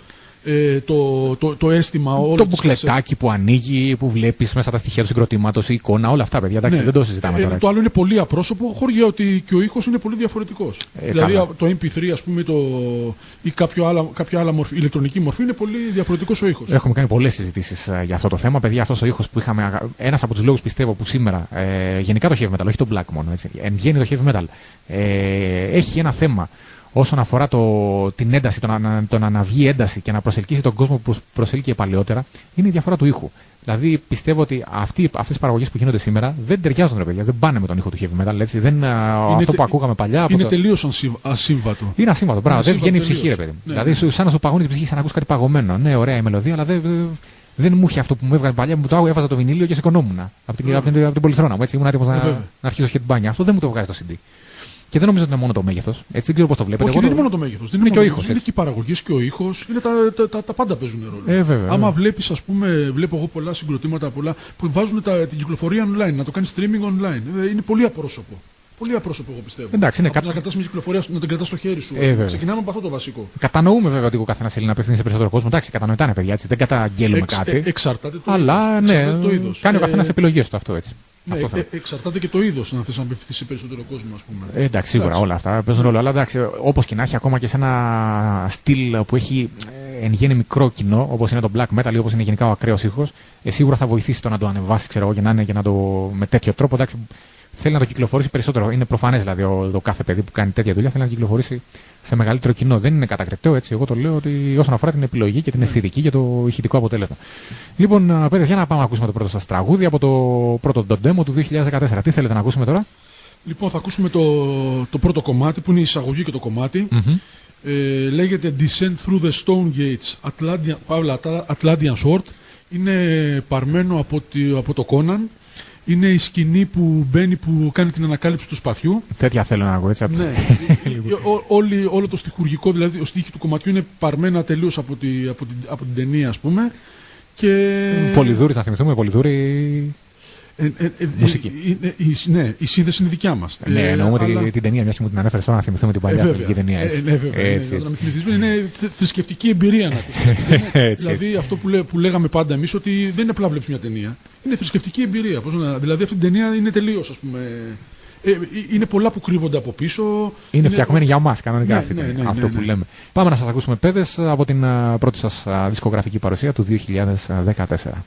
Το αίσθημα όλο. Το μπουκλετάκι που ανοίγει, που βλέπεις μέσα τα στοιχεία του συγκροτήματος, η εικόνα, όλα αυτά, παιδιά. Εντάξει, δεν το συζητάμε τώρα. Το άλλο είναι πολύ απρόσωπο, χωρίς ότι και ο ήχος είναι πολύ διαφορετικός. Δηλαδή το MP3, ας πούμε, ή κάποια άλλα μορφή, ηλεκτρονική μορφή, είναι πολύ διαφορετικός ο ήχος. Έχουμε κάνει πολλές συζητήσεις για αυτό το θέμα. Παιδιά, αυτός ο ήχος που είχαμε. Ένας από τους λόγους, πιστεύω, που σήμερα. Γενικά το heavy metal, όχι το black μόνο. Έτσι, εν γέννη το heavy metal. Έχει ένα θέμα. Όσον αφορά την ένταση, το να αναβγεί ένταση και να προσελκύσει τον κόσμο που προσέλκυε παλαιότερα, είναι η διαφορά του ήχου. Δηλαδή πιστεύω ότι αυτές οι παραγωγές που γίνονται σήμερα δεν ταιριάζουν, ρε παιδιά, δεν πάνε με τον ήχο του heavy metal. Έτσι, αυτό που ακούγαμε παλιά. Είναι τελείως ασύμβατο. Είναι ασύμβατο, μπράβο, δεν βγαίνει η ψυχή, ρε παιδί. Ναι, δηλαδή, σαν να σου παγώνει την ψυχή, σαν να ακούς κάτι παγωμένο. Ναι, ωραία η μελωδία, αλλά δεν μου είχε αυτό που μου έβγαζε παλιά, μου το έβαζα το βινίλιο και σηκωνόμουν από την πολυθρόνα μου. Ήμουν έτοιμος να αρχίσω headbang. Αυτό δεν μου το βγάζει το CD. Και δεν νομίζω ότι είναι μόνο το μέγεθος. Έτσι, δεν ξέρω πώς το βλέπετε. Όχι, δεν είναι μόνο το μέγεθος. Είναι και ο ήχος. Είναι και οι παραγωγές και ο ήχος. Τα πάντα παίζουν ρόλο. Βέβαια. Άμα βλέπεις, ας πούμε, βλέπω εγώ πολλά συγκροτήματα που βάζουν την κυκλοφορία online, να το κάνει streaming online. Είναι πολύ απρόσωπο. Πολύ απρόσωπο, εγώ πιστεύω. Εντάξει, είναι να κρατάς μια κυκλοφορία, να την κρατάς στο χέρι σου. Ξεκινάμε από αυτό το βασικό. Κατανοούμε βέβαια ότι ο καθένας θέλει να απευθύνει σε περισσότερο κόσμο. Εντάξει, κατανοητάνε παιδιά, έτσι. Δεν καταγγέλουμε κάτι. Εξαρτάται το είδος. Αλλά ναι, κάνει ο καθένας επιλογές του αυτό έτσι. Ναι, εξαρτάται και το είδος να θες να απευθυνθεί σε περισσότερο κόσμο, ας πούμε. Εντάξει, σίγουρα όλα αυτά παίζουν ρόλο. Αλλά εντάξει, όπως και να έχει, ακόμα και σε ένα στυλ που έχει εν γέννη μικρό κοινό, όπως είναι το black metal ή όπως είναι γενικά ο ακραίος ήχος, σίγουρα θα βοηθήσει το να το ανεβάσει, ξέρω εγώ, και να το με τέτοιο τρόπο. Εντάξει, θέλει να το κυκλοφορήσει περισσότερο. Είναι προφανές δηλαδή το κάθε παιδί που κάνει τέτοια δουλειά θέλει να το κυκλοφορήσει σε μεγαλύτερο κοινό. Δεν είναι κατακριτέο, έτσι. Εγώ το λέω ότι όσον αφορά την επιλογή και την αισθητική και το ηχητικό αποτέλεσμα. Λοιπόν, παιδες, για να πάμε να ακούσουμε το πρώτο σας τραγούδι από το πρώτο demo του 2014. Τι θέλετε να ακούσουμε τώρα? Λοιπόν, θα ακούσουμε το πρώτο κομμάτι που είναι η εισαγωγή και το κομμάτι. Λέγεται Descend Through the Stone Gates, Atlantean Sword. Είναι παρμένο από το Conan. Είναι η σκηνή που μπαίνει, που κάνει την ανακάλυψη του σπαθιού. Τέτοια θέλω να ακούω, έτσι. Ναι. Όλο το στιχουργικό, δηλαδή ο στίχη του κομματιού είναι παρμένα τελείως από την ταινία, ας πούμε. Και... Πολυδούρης, να θυμηθούμε, Πολυδούρη. Μουσική. Ναι, η σύνδεση είναι δικιά μας. Ναι, εννοούμε την ταινία, μια που την ανέφερε τώρα, να θυμηθούμε την παλιά φιλική ταινία. Ναι, βέβαια. Είναι θρησκευτική εμπειρία να ακούσουμε. Δηλαδή αυτό που λέγαμε πάντα εμείς, ότι δεν είναι απλά βλέπεις μια ταινία. Είναι θρησκευτική εμπειρία. Δηλαδή αυτή την ταινία είναι τελείως, ας πούμε. Είναι πολλά που κρύβονται από πίσω. Είναι φτιαγμένη για μας κανονικά αυτή αυτό που λέμε. Πάμε να σας ακούσουμε, παιδες, από την πρώτη σας δισκογραφική παρουσία του 2014.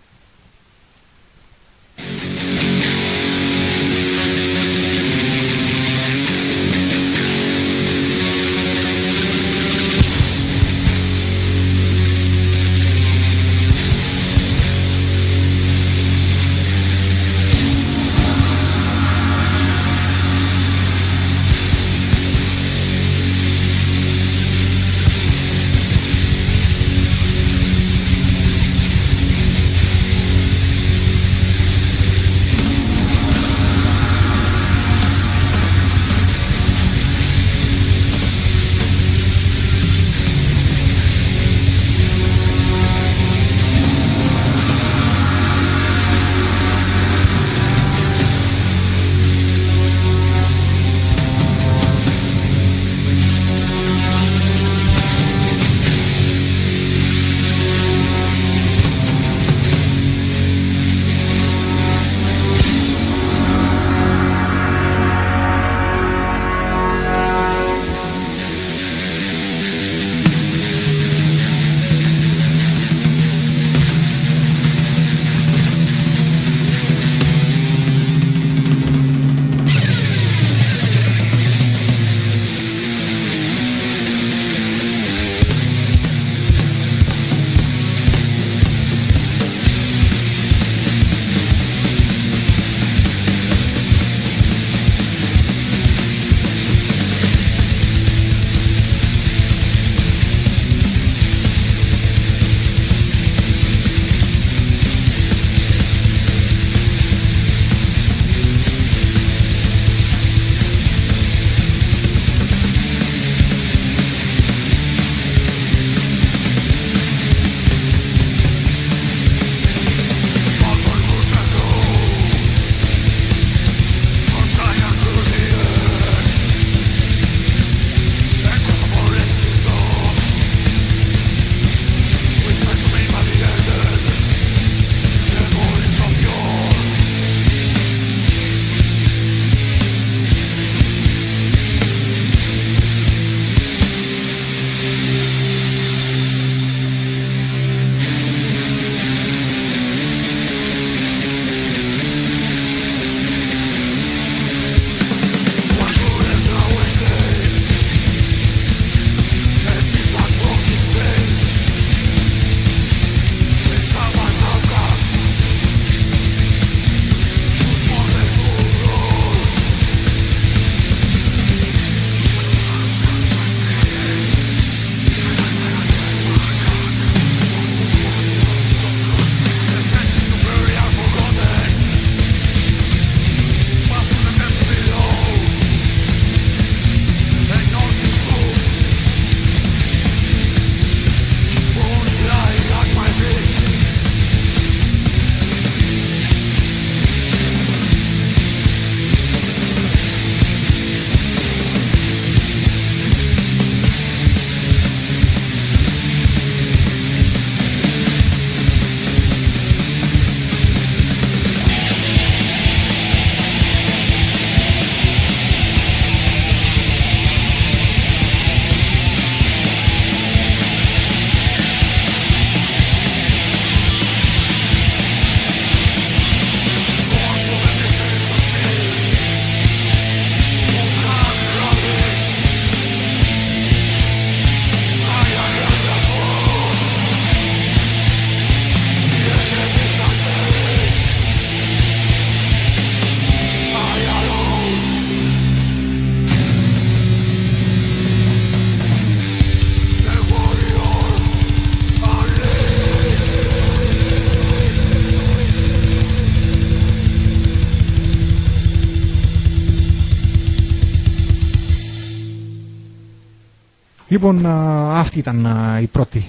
Λοιπόν, αυτή ήταν η πρώτη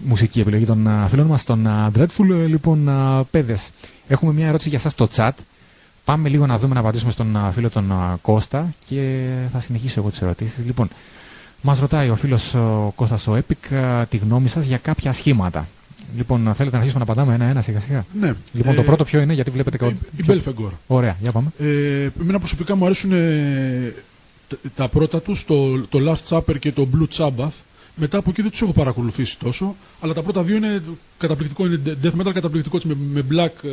μουσική επιλογή των φίλων μας, των Dreadful. Λοιπόν, παιδες, έχουμε μια ερώτηση για σας στο chat. Πάμε λίγο να δούμε, να απαντήσουμε στον φίλο τον Κώστα και θα συνεχίσω εγώ τις ερωτήσεις. Λοιπόν, μας ρωτάει ο φίλος Κώστας ο Epic τη γνώμη σας για κάποια σχήματα. Λοιπόν, θέλετε να αρχίσουμε να απαντάμε ένα-ένα σιγά-σιγά? Ναι. Λοιπόν, το πρώτο ποιο είναι, γιατί βλέπετε. Η Belphegor. Ωραία, για πάμε. Εμένα προσωπικά μου αρέσουν τα πρώτα τους, το Last Supper και το Blue Sabbath. Μετά από εκεί δεν τους έχω παρακολουθήσει τόσο, αλλά τα πρώτα δύο είναι καταπληκτικό, είναι death metal καταπληκτικό, με black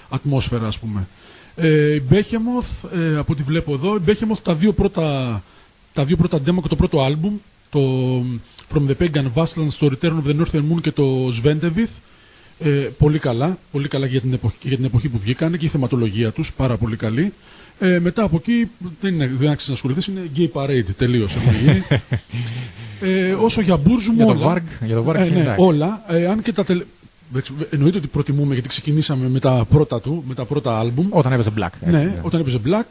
ατμόσφαιρα, ας πούμε. Η Behemoth, από ό,τι βλέπω εδώ, η Behemoth τα δύο πρώτα demo και το πρώτο album, το From the Pagan Wastelands, το Return of the Northern Moon και το Svendevith, πολύ καλά για την εποχή που βγήκανε και η θεματολογία τους, πάρα πολύ καλή. Μετά από εκεί δεν άξιζε να ασχοληθείς, είναι gay parade, τελείως έχουν γίνει. Όσο για Burzum, όλα. Ναι, όλα. Αν και εννοείται ότι προτιμούμε, γιατί ξεκινήσαμε με τα πρώτα άλμπουμ. Όταν έπαιζε Black. Ναι, όταν έπαιζε Black.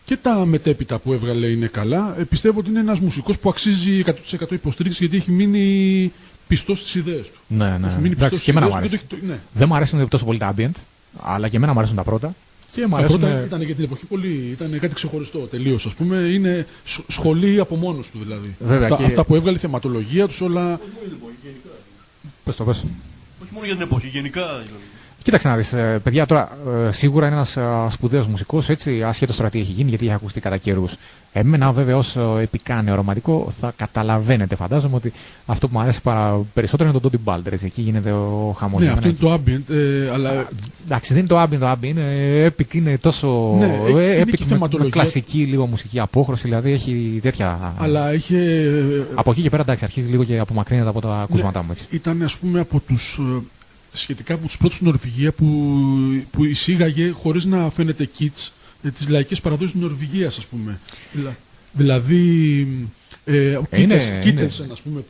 Και τα μετέπειτα που έβγαλε είναι καλά. Πιστεύω ότι είναι ένας μουσικός που αξίζει 100% υποστήριξη, γιατί έχει μείνει πιστός στις ιδέες του. Ναι. Έχει μείνει πιστός στις ιδέες του. Ναι. Δεν μου αρέσουν τόσο πολύ τα ambient, αλλά και εμένα μου αρέσουν τα πρώτα. Και τα πρώτα ήταν για την εποχή ήταν κάτι ξεχωριστό τελείως, ας πούμε. Είναι σχολή από μόνος του δηλαδή. Βέβαια, αυτά που έβγαλε, η θεματολογία τους όλα. Πες το. Όχι μόνο για την εποχή, γενικά. Κοίταξε να δεις, παιδιά, τώρα σίγουρα είναι ένας σπουδαίος μουσικός, έτσι, ασχέτως τώρα τι έχει γίνει, γιατί έχει ακουστεί κατά καιρούς. Εμένα, βέβαια, ως επικά νεορομαντικό, θα καταλαβαίνετε, φαντάζομαι, ότι αυτό που μου αρέσει περισσότερο είναι το Dodie Balder, έτσι, εκεί γίνεται ο χαμός. Ναι, αυτό είναι το ambient, αλλά. Εντάξει, δεν είναι το ambient, είναι epic, είναι τόσο. Ναι, epic με κλασική λίγο μουσική απόχρωση, δηλαδή έχει τέτοια. Αλλά είχε. Από εκεί και πέρα, εντάξει, αρχίζει λίγο και απομακρύνεται από τα ακούσματά μου, έτσι. Ήταν, ας πούμε, από τους. Σχετικά από τους πρώτους στην Νορβηγία που εισήγαγε χωρίς να φαίνεται kits τις λαϊκές παραδόσεις της Νορβηγίας, ας πούμε. Δηλαδή ο Κίτελσεν, ας πούμε,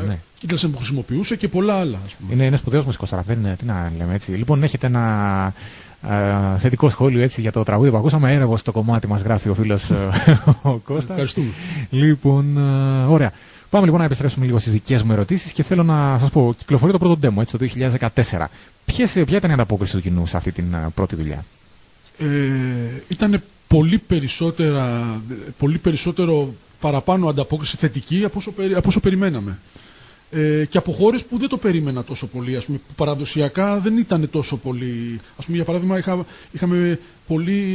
ναι. Κίτελσεν που χρησιμοποιούσε και πολλά άλλα, ας πούμε. Είναι σπουδαίος μουσικός, τώρα τι να λέμε έτσι. Λοιπόν, έχετε ένα θετικό σχόλιο έτσι για το τραγούδι που ακούσαμε. Έρευος στο κομμάτι μας γράφει ο φίλος ο Κώστας. Ευχαριστούμε. Λοιπόν, ωραία. Πάμε λοιπόν να επιστρέψουμε λίγο στις δικές μου ερωτήσεις και θέλω να σας πω, κυκλοφορεί το πρώτο demo, έτσι, το 2014. Ποια ήταν η ανταπόκριση του κοινού σε αυτή την πρώτη δουλειά? Ήταν πολύ περισσότερο παραπάνω ανταπόκριση θετική από όσο περιμέναμε. Και από χώρες που δεν το περίμενα τόσο πολύ, ας πούμε, που παραδοσιακά δεν ήταν τόσο πολύ. Ας πούμε, για παράδειγμα,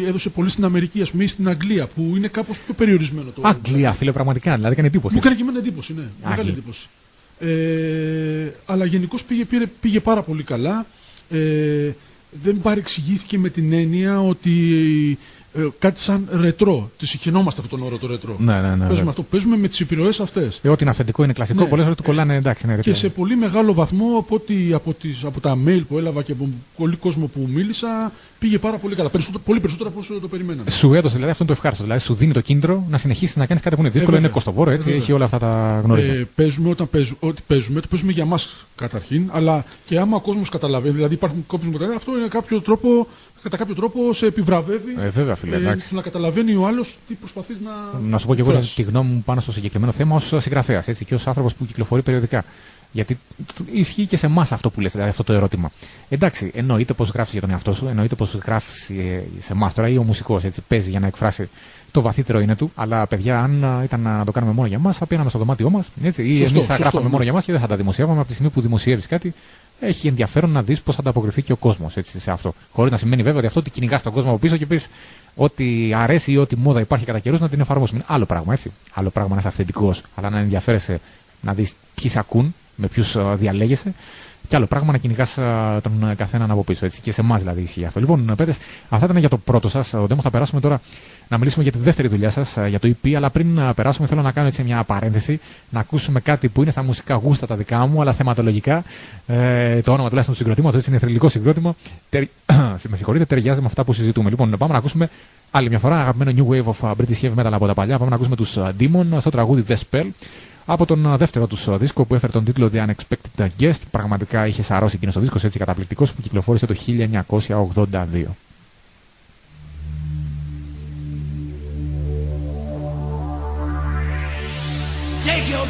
έδωσε πολύ στην Αμερική, ας πούμε, ή στην Αγγλία, που είναι κάπως πιο περιορισμένο το. Αγγλία, φίλε, πραγματικά, δηλαδή έκανε εντύπωση. Μου έκανε και εμένα εντύπωση, ναι. Μεγάλη εντύπωση. Αλλά γενικώς πήγε πάρα πολύ καλά. Δεν παρεξηγήθηκε με την έννοια ότι κάτι σαν ρετρό. Τη συγχαινόμαστε αυτόν τον όρο το ρετρό. Ναι. Παίζουμε με τις επιρροές αυτές. Ό,τι είναι αυθεντικό είναι κλασικό, πολλές φορές του κολλάνε, εντάξει. Ναι, και σε πολύ μεγάλο βαθμό από τα mail που έλαβα και από πολύ κόσμο που μίλησα, πήγε πάρα πολύ καλά. Πολύ περισσότερο από όσο το περιμέναμε. Σου έδωσε δηλαδή αυτό το ευχάριστο. Δηλαδή σου δίνει το κίνητρο να συνεχίσει να κάνει κάτι που είναι δύσκολο, είναι κοστοβόρο, έτσι, έχει όλα αυτά τα γνωρίσματα. Παίζουμε ό,τι παίζουμε, το παίζουμε για μας καταρχήν, αλλά και άμα ο κόσμος καταλαβαίνει, δηλαδή υπάρχουν κόσμοι που καταλαβαίνουν, αυτό είναι κατά κάποιο τρόπο σε επιβραβεύει. Βέβαια, φίλε, να καταλαβαίνει ο άλλος τι προσπαθείς να. Να σου πω και εγώ τη γνώμη μου πάνω στο συγκεκριμένο θέμα ως συγγραφέας και ως άνθρωπος που κυκλοφορεί περιοδικά. Γιατί ισχύει και σε εμάς αυτό που λες, δηλαδή αυτό το ερώτημα. Εντάξει, εννοείται πως γράφεις για τον εαυτό σου, εννοείται πως γράφεις σε εμάς τώρα ή ο μουσικός παίζει για να εκφράσει το βαθύτερο είναι του. Αλλά παιδιά, αν ήταν να το κάνουμε μόνο για εμάς, θα πήγαμε στο δωμάτιό μας ή εμείς θα γράφαμε μόνο για εμάς και δεν θα τα δημοσιεύαμε. Από τη στιγμή που δημοσιεύεις κάτι, έχει ενδιαφέρον να δεις πώς θα ανταποκριθεί και ο κόσμος σε αυτό. Χωρίς να σημαίνει βέβαια ότι αυτό ότι κυνηγάς τον κόσμο από πίσω και πεις ότι αρέσει ή ότι μόδα υπάρχει κατά καιρούς να την εφαρμόσουμε. Άλλο πράγμα, έτσι. Άλλο πράγμα να είσαι αυθεντικός, αλλά να ενδιαφέρεσαι να δεις ποιοι σε ακούν, με ποιους διαλέγεσαι. Και άλλο πράγμα να κυνηγάς τον καθέναν από πίσω. Έτσι. Και σε εμάς δηλαδή ισχύει αυτό. Λοιπόν, παιδες, αυτά ήταν για το πρώτο σας demo. Θα περάσουμε τώρα να μιλήσουμε για τη δεύτερη δουλειά σας, για το EP. Αλλά πριν περάσουμε, θέλω να κάνω έτσι μια παρένθεση, να ακούσουμε κάτι που είναι στα μουσικά γούστα τα δικά μου, αλλά θεματολογικά. Το όνομα τουλάχιστον του συγκροτήματος είναι θρυλικό συγκρότημα. Με συγχωρείτε, ταιριάζει με αυτά που συζητούμε. Λοιπόν, πάμε να ακούσουμε άλλη μια φορά αγαπημένο New Wave of British Heavy Metal από τα παλιά. Πάμε να ακούσουμε τους Demon στο τραγούδι The Spell. Από τον δεύτερο τους δίσκο που έφερε τον τίτλο The Unexpected Guest. Πραγματικά είχε σαρώσει εκείνος ο δίσκος, έτσι καταπληκτικός, που κυκλοφόρησε το 1982. Take your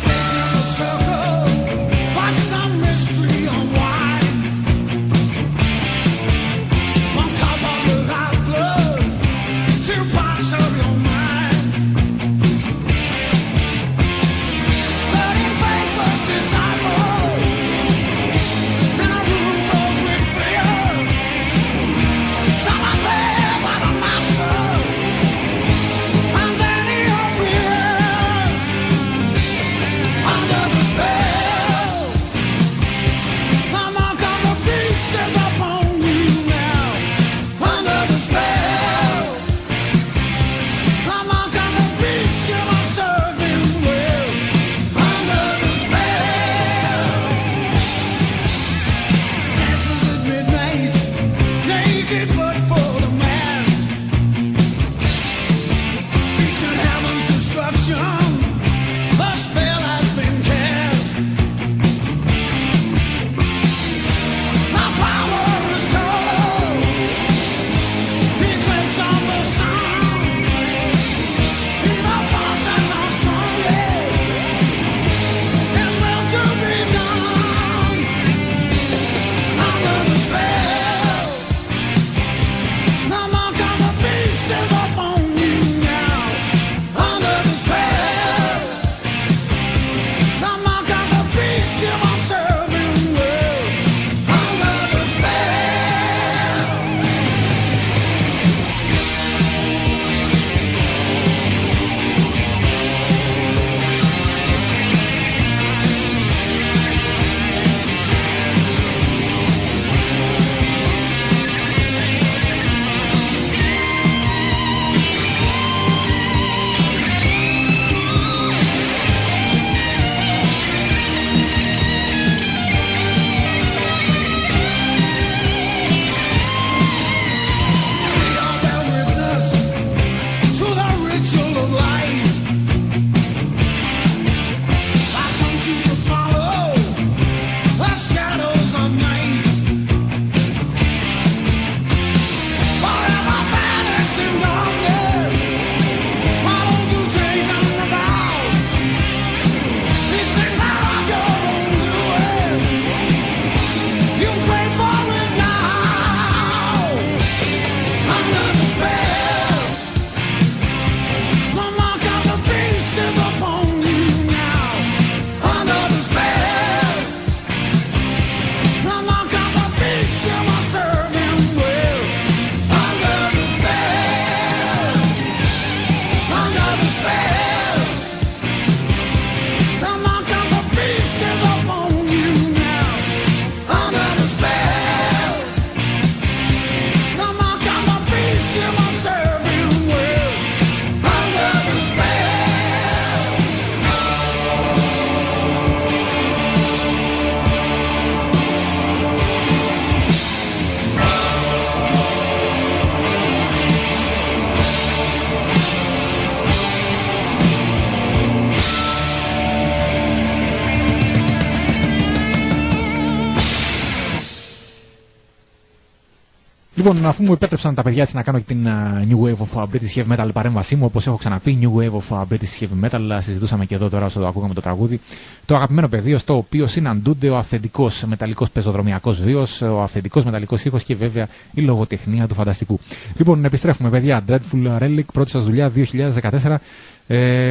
Λοιπόν, αφού μου επέτρεψαν τα παιδιά έτσι να κάνω και την New Wave of British Heavy Metal παρέμβασή μου, όπως έχω ξαναπεί, New Wave of British Heavy Metal, συζητούσαμε και εδώ τώρα όσο ακούγαμε το τραγούδι. Το αγαπημένο πεδίο στο οποίο συναντούνται ο αυθεντικός μεταλλικός πεζοδρομιακός βίος, ο αυθεντικός μεταλλικός ήχος και βέβαια η λογοτεχνία του φανταστικού. Λοιπόν, επιστρέφουμε, παιδιά. Dreadful Relic, πρώτη σας δουλειά 2014.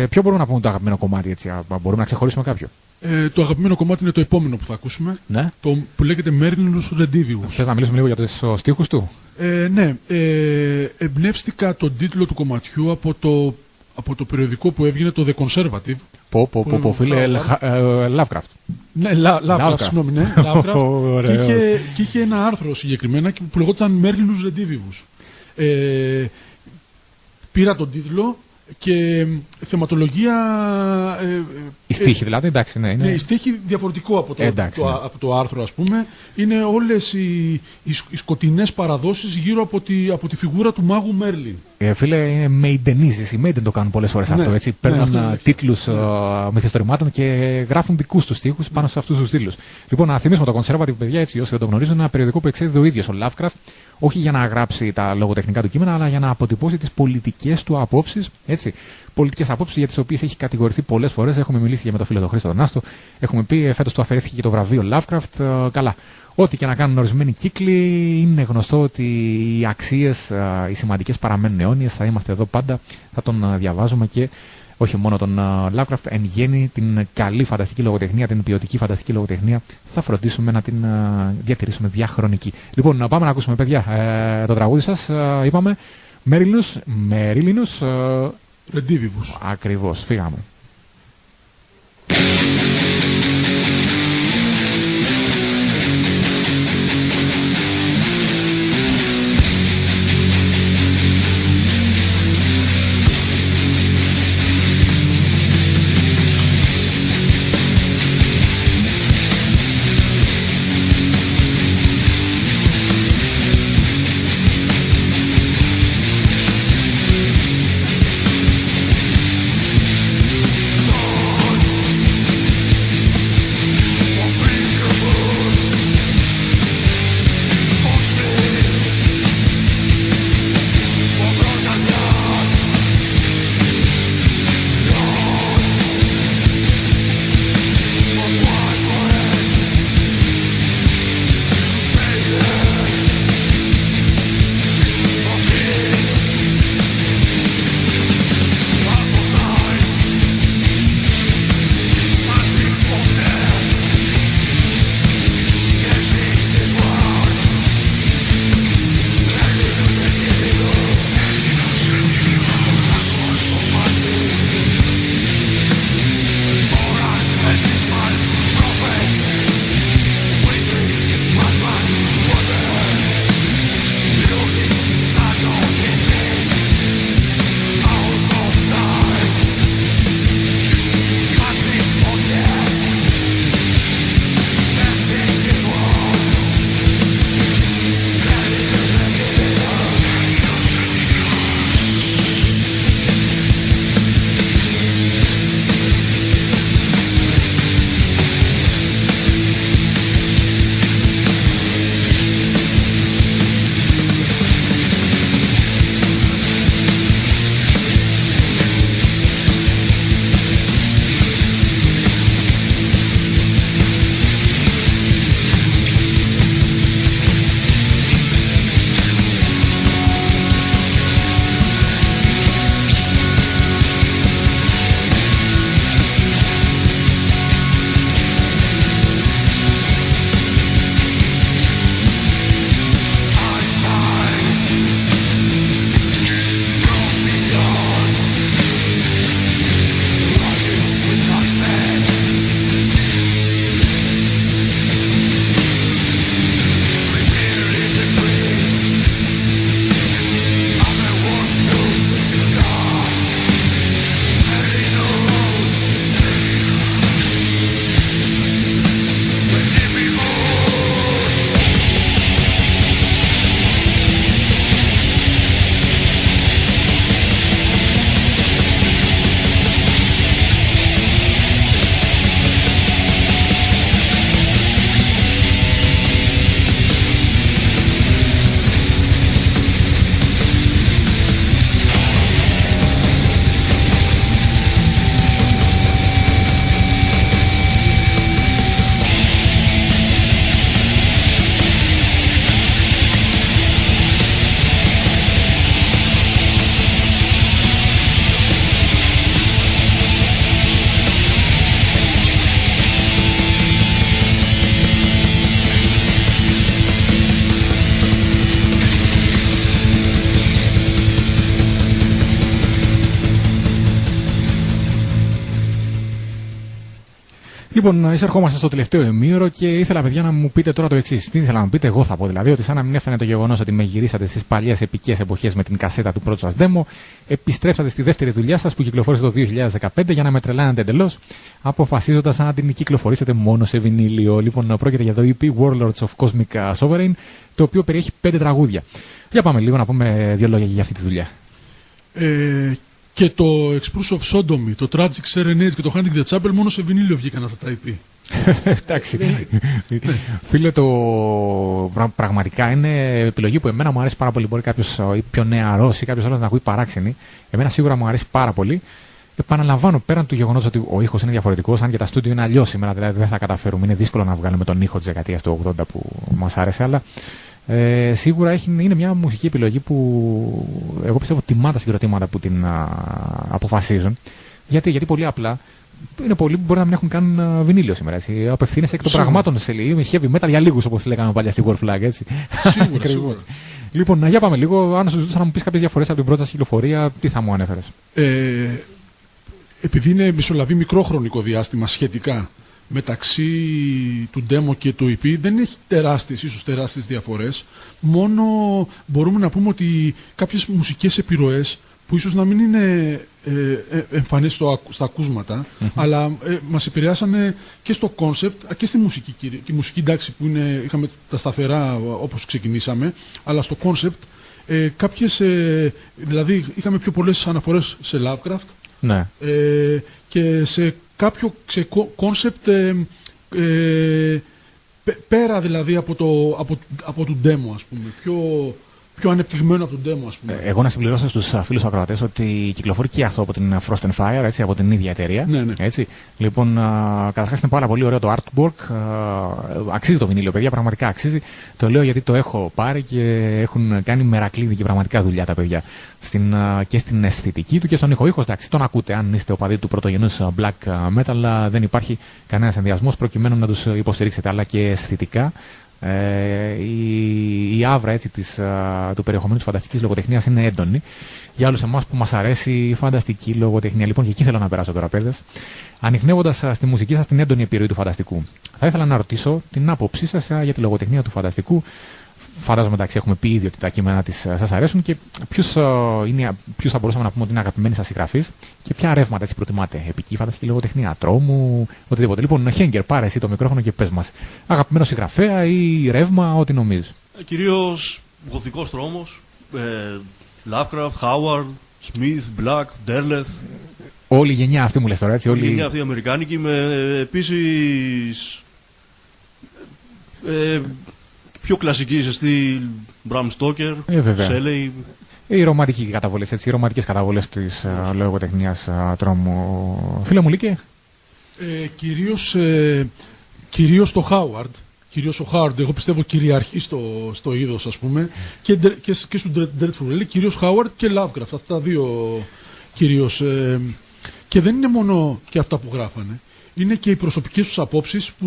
Ποιο μπορούμε να πούμε το αγαπημένο κομμάτι, έτσι, μπορούμε να ξεχωρίσουμε κάποιο? Το αγαπημένο κομμάτι είναι το επόμενο που θα ακούσουμε. Ναι. Το που λέγεται Merlinus Redivivus. Θες να μιλήσουμε λίγο για τους στίχους του? Ναι. Εμπνεύστηκα τον τίτλο του κομματιού από το περιοδικό που έβγαινε, το The Conservative. Πω, φίλε, Lovecraft. Ναι, Lovecraft, συγγνώμη, ναι. Lovecraft. Και είχε ένα άρθρο συγκεκριμένα που λεγόταν Merlinus Redivivus. Πήρα τον τίτλο και θεματολογία. Η στίχη δηλαδή, εντάξει, ναι. Ναι, η στίχη διαφορετικό από το άρθρο, ας πούμε. Είναι όλες οι σκοτεινές παραδόσεις γύρω από τη φιγούρα του μάγου Μέρλιν. Φίλε, είναι μεϊντενίζεις. Οι Maiden το κάνουν πολλές φορές αυτό. Έτσι. Παίρνουν τίτλους μυθιστορημάτων και γράφουν δικούς τους στίχους πάνω σε αυτούς τους τίτλους. Λοιπόν, να θυμίσουμε το Conservative, παιδιά, έτσι, όσοι δεν το γνωρίζουν, ένα περιοδικό που εξέδιδε ο ίδιος ο Lovecraft, όχι για να γράψει τα λογοτεχνικά του κείμενα, αλλά για να αποτυπώσει τις πολιτικές του απόψεις. Πολιτικές απόψεις για τις οποίες έχει κατηγορηθεί πολλές φορές. Έχουμε μιλήσει και με τον φίλο τον Χρήστο τον Άστο. Έχουμε πει φέτος του αφαιρέθηκε και το βραβείο Lovecraft. Καλά. Ό,τι και να κάνουν ορισμένοι κύκλοι, είναι γνωστό ότι οι αξίες, οι σημαντικές παραμένουν αιώνιες. Θα είμαστε εδώ πάντα, θα τον διαβάζουμε και όχι μόνο τον Lovecraft, εν γέννη την καλή φανταστική λογοτεχνία, την ποιοτική φανταστική λογοτεχνία, θα φροντίσουμε να την διατηρήσουμε διαχρονική. Λοιπόν, να πάμε να ακούσουμε, παιδιά, το τραγούδι σας. Είπαμε Merlinus Redivivus. Ακριβώς, φύγαμε. Redivivus. Λοιπόν, εισερχόμαστε στο τελευταίο ημίωρο και ήθελα, παιδιά, να μου πείτε τώρα το εξής. Τι ήθελα να μου πείτε, εγώ θα πω δηλαδή, ότι σαν να μην έφτανε το γεγονός ότι με γυρίσατε στις παλιές επικές εποχές με την κασέτα του πρώτου σας demo, επιστρέψατε στη δεύτερη δουλειά σας που κυκλοφόρησε το 2015 για να με τρελάνετε εντελώς, αποφασίζοντας να την κυκλοφορήσετε μόνο σε βινίλιο. Λοιπόν, πρόκειται για το EP Warlords of Cosmic Sovereign, το οποίο περιέχει 5 τραγούδια. Για πάμε λίγο να πούμε 2 λόγια για αυτή τη δουλειά. Και το Express of Sodomy, το Tragic Serenade και το Hunting the Chapel μόνο σε βινίλιο βγήκαν αυτά τα EP. Εντάξει. Φίλε, πραγματικά είναι επιλογή που εμένα μου αρέσει πάρα πολύ. Μπορεί κάποιος πιο νεαρός ή κάποιος άλλος να ακούει παράξενη. Εμένα σίγουρα μου αρέσει πάρα πολύ. Επαναλαμβάνω, πέραν του γεγονός ότι ο ήχος είναι διαφορετικός, αν και τα στούντιο είναι αλλιώς σήμερα, δηλαδή δεν θα καταφέρουμε. Είναι δύσκολο να βγάλουμε τον ήχο της δεκαετίας του 80 που μας άρεσε, αλλά σίγουρα είναι μια μουσική επιλογή που εγώ πιστεύω τιμά τα συγκροτήματα που την αποφασίζουν. Γιατί πολύ απλά είναι πολλοί που μπορεί να μην έχουν καν βινίλιο σήμερα. Έτσι. Απευθύνεσαι εκ των πραγμάτων σε λίγο, με heavy metal για λίγους, όπως λέγαμε παλιά στη War Flag. Έτσι. Σίγουρα. Λοιπόν, για πάμε λίγο. Αν σου ζητούσα να μου πεις κάποιες διαφορές από την πρώτη κυκλοφορία, τι θα μου ανέφερες? Επειδή είναι μισολαβή μικρό χρονικό διάστημα σχετικά μεταξύ του demo και του EP, δεν έχει ίσως τεράστιες διαφορές. Μόνο μπορούμε να πούμε ότι κάποιες μουσικές επιρροές που ίσως να μην είναι εμφανείς στα ακούσματα, αλλά μας επηρεάσανε και στο concept και στη μουσική. Και η μουσική, εντάξει, που είχαμε τα σταθερά όπως ξεκινήσαμε, αλλά στο concept κάποιες, δηλαδή είχαμε πιο πολλές αναφορές σε Lovecraft, ναι, και σε κάποιο concept πέρα δηλαδή από το demo, ας πούμε, πιο ανεπτυγμένο από τον demo, ας πούμε. Εγώ να συμπληρώσω στους φίλους ακροατές ότι κυκλοφορεί και αυτό από την Frost and Fire, έτσι, από την ίδια εταιρεία. Ναι. Έτσι. Λοιπόν, καταρχάς είναι πάρα πολύ ωραίο το artwork. Αξίζει το βινίλιο, παιδιά, πραγματικά αξίζει. Το λέω γιατί το έχω πάρει και έχουν κάνει μερακλείδικη πραγματικά δουλειά τα παιδιά. Και στην αισθητική του και στον ήχο. Ήχος, εντάξει, τον ακούτε αν είστε οπαδοί του πρωτογενούς black metal, αλλά δεν υπάρχει κανένας ενδιασμός προκειμένου να τους υποστηρίξετε. Αλλά και αισθητικά. Η άβρα, έτσι, του περιεχομένου της φανταστικής λογοτεχνίας είναι έντονη για όλους εμάς που μας αρέσει η φανταστική λογοτεχνία. Λοιπόν, και εκεί θέλω να περάσω τώρα, παιδες, ανιχνεύοντας στη μουσική σας την έντονη επιρροή του φανταστικού. Θα ήθελα να ρωτήσω την άποψή σας για τη λογοτεχνία του φανταστικού. Φαντάζομαι, εντάξει, έχουμε πει ήδη ότι τα κείμενα της σας αρέσουν και ποιους θα μπορούσαμε να πούμε ότι είναι αγαπημένοι σας συγγραφείς και ποια ρεύματα έτσι προτιμάτε? Επική φανταστική λογοτεχνία, τρόμου, οτιδήποτε. Λοιπόν, Χέγκερ, πάρε εσύ το μικρόφωνο και πες μας. Αγαπημένο συγγραφέα ή ρεύμα, ό,τι νομίζεις. Κυρίως γοθικός τρόμος, Lovecraft, Howard, Smith, Black, Derleth. Όλη η γενιά αυτή μου λες τώρα, έτσι. Όλη η γενιά αυτή η αμερικάνικη, με επίσης πιο κλασική ζεστή Bram Stoker, Shelley. Οι ρομαντικοί καταβολές, έτσι, οι ρομαντικές καταβολές της λογοτεχνίας τρόμου. Φίλε μου, Λίκε. Κυρίως το Howard. Κυρίως ο Howard, εγώ πιστεύω, κυριαρχεί στο είδος, ας πούμε, και στο Dreadful. Κυρίως Howard και Lovecraft, αυτά τα δύο κυρίως. Και δεν είναι μόνο και αυτά που γράφανε. Είναι και οι προσωπικές τους απόψεις που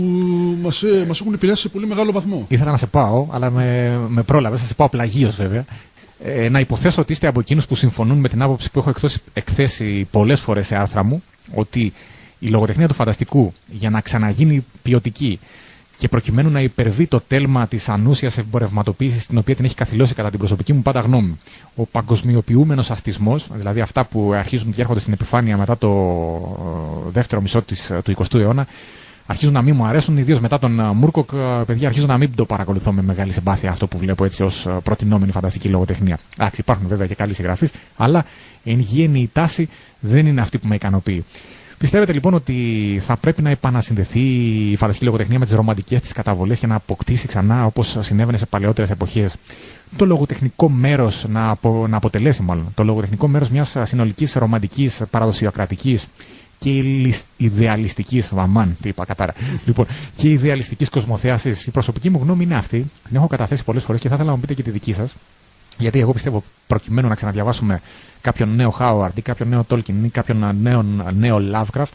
μας έχουν επηρεάσει σε πολύ μεγάλο βαθμό. Ήθελα να σε πάω, αλλά με πρόλαβες, θα σε πάω πλαγίως βέβαια. Να υποθέσω ότι είστε από εκείνους που συμφωνούν με την άποψη που έχω εκθέσει πολλές φορές σε άρθρα μου, ότι η λογοτεχνία του φανταστικού για να ξαναγίνει ποιοτική και προκειμένου να υπερβεί το τέλμα της ανούσιας εμπορευματοποίησης την οποία την έχει καθυλώσει κατά την προσωπική μου πάντα γνώμη, ο παγκοσμιοποιούμενος αστισμός, δηλαδή αυτά που αρχίζουν και έρχονται στην επιφάνεια μετά το δεύτερο μισό του 20ου αιώνα, αρχίζουν να μην μου αρέσουν, ιδίως μετά τον Μούρκοκ, παιδιά, αρχίζω να μην το παρακολουθώ με μεγάλη συμπάθεια αυτό που βλέπω έτσι ως προτινόμενη φανταστική λογοτεχνία. Εντάξει, υπάρχουν βέβαια και καλοί συγγραφείς, αλλά εν γέννη η τάση δεν είναι αυτή που με ικανοποιεί. Πιστεύετε λοιπόν ότι θα πρέπει να επανασυνδεθεί η φανταστική λογοτεχνία με τις ρομαντικές της καταβολές και να αποκτήσει ξανά, όπως συνέβαινε σε παλαιότερες εποχές, το λογοτεχνικό μέρος, να αποτελέσει μάλλον το λογοτεχνικό μέρος μιας συνολικής ρομαντικής, παραδοσιακρατικής και ιδεαλιστικής, τι είπα, κατάρα, λοιπόν, και ιδεαλιστικής κοσμοθέασης? Η προσωπική μου γνώμη είναι αυτή, την έχω καταθέσει πολλές φορές και θα ήθελα να μου πείτε και τη δική σας. Γιατί εγώ πιστεύω, προκειμένου να ξαναδιαβάσουμε κάποιον νέο Howard ή κάποιον νέο Tolkien ή κάποιον νέο Lovecraft,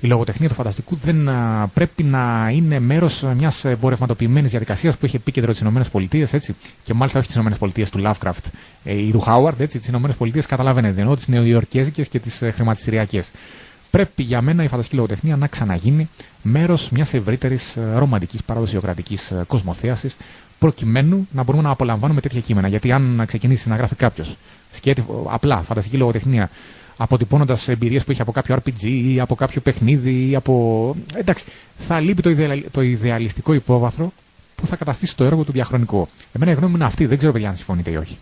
η λογοτεχνία του φανταστικού δεν πρέπει να είναι μέρος μιας εμπορευματοποιημένης διαδικασίας που έχει επίκεντρο τις ΗΠΑ, έτσι, και μάλιστα όχι τις ΗΠΑ του Lovecraft ή του Howard, έτσι, τις ΗΠΑ καταλαβαίνετε, ενώ τις νεοϊορκέζικες και τις χρηματιστηριακές. πρέπει για μένα η φανταστική λογοτεχνία να ξαναγίνει μέρος μιας ευρύτερης ρομαντικής παραδοσιοκρατικής κοσμοθέασης, προκειμένου να μπορούμε να απολαμβάνουμε τέτοια κείμενα. Γιατί αν ξεκινήσει να γράφει κάποιος απλά φανταστική λογοτεχνία, αποτυπώνοντας εμπειρίες που έχει από κάποιο RPG ή από κάποιο παιχνίδι ή από. Εντάξει, θα λείπει το ιδεαλιστικό υπόβαθρο που θα καταστήσει το έργο του διαχρονικό. Εμένα η γνώμη μου είναι αυτή. Δεν ξέρω, παιδιά, αν συμφωνείτε ή όχι.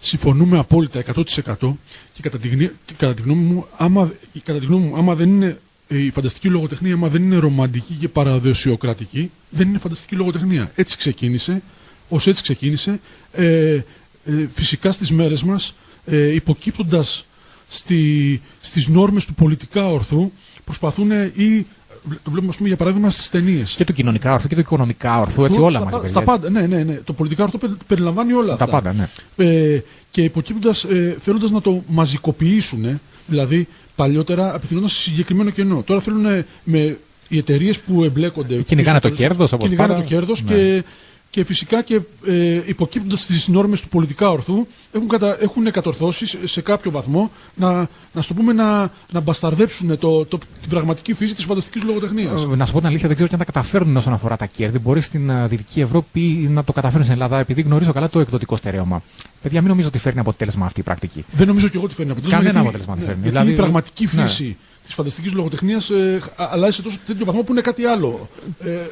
Συμφωνούμε απόλυτα 100% και κατά τη γνώμη μου, άμα δεν είναι η φανταστική λογοτεχνία, άμα δεν είναι ρομαντική και παραδοσιοκρατική, δεν είναι φανταστική λογοτεχνία. Έτσι ξεκίνησε, έτσι ξεκίνησε. Φυσικά στις μέρες μας, υποκύπτοντας στις νόρμες του πολιτικά ορθού, προσπαθούν ή το βλέπουμε, ας πούμε, για παράδειγμα στις ταινίες. Και του κοινωνικά ορθού και του οικονομικά ορθού, έτσι όλα μαζί. Στα πάντα, ναι. Το πολιτικά ορθό περιλαμβάνει όλα αυτά. Τα πάντα, ναι. Και υποκύπτοντας, θέλοντας να το μαζικοποιήσουν, δηλαδή παλιότερα απευθυνόταν σε συγκεκριμένο κενό. Τώρα θέλουν με οι εταιρείες που εμπλέκονται. Κυνηγάνε το κέρδος, όπως κυνηγάνε το κέρδος, ναι. Και φυσικά και υποκύπτοντας στις νόρμες του πολιτικά ορθού έχουν κατορθώσει σε κάποιο βαθμό να μπασταρδέψουν την πραγματική φύση της φανταστικής λογοτεχνίας. Να σου πω την αλήθεια, δεν ξέρω και αν τα καταφέρνουν όσον αφορά τα κέρδη. Μπορεί στην Δυτική Ευρώπη να το καταφέρουν στην Ελλάδα, επειδή γνωρίζω καλά το εκδοτικό στερέωμα. Παιδιά, μην νομίζω ότι φέρνει αποτέλεσμα αυτή η πρακτική. Δεν νομίζω και εγώ ότι φέρνει αποτέλεσμα. Κανένα αποτέλεσμα δεν φέρνει. Δηλαδή, η πραγματική φύση της φανταστικής λογοτεχνίας αλλάζει σε τέτοιο βαθμό που είναι κάτι άλλο.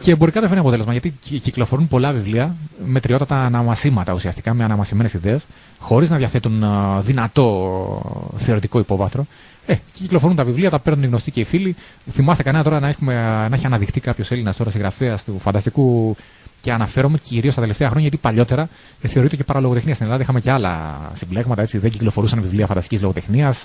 Και εμπορικά δεν φέρνει αποτέλεσμα, γιατί κυκλοφορούν πολλά βιβλία, μετριότατα αναμασίματα ουσιαστικά, με αναμασιμένες ιδέες, χωρίς να διαθέτουν δυνατό θεωρητικό υπόβαθρο. Και κυκλοφορούν τα βιβλία, τα παίρνουν οι γνωστοί και οι φίλοι. Θυμάστε κανένα τώρα να έχει αναδειχθεί κάποιος Έλληνας τώρα συγγραφέας του φανταστικού. Και αναφέρομαι κυρίως τα τελευταία χρόνια, γιατί παλιότερα θεωρείται και παραλογοτεχνία. Στην Ελλάδα είχαμε και άλλα συμπλέγματα, έτσι, δεν κυκλοφορούσαν βιβλία φανταστικής λογοτεχνίας.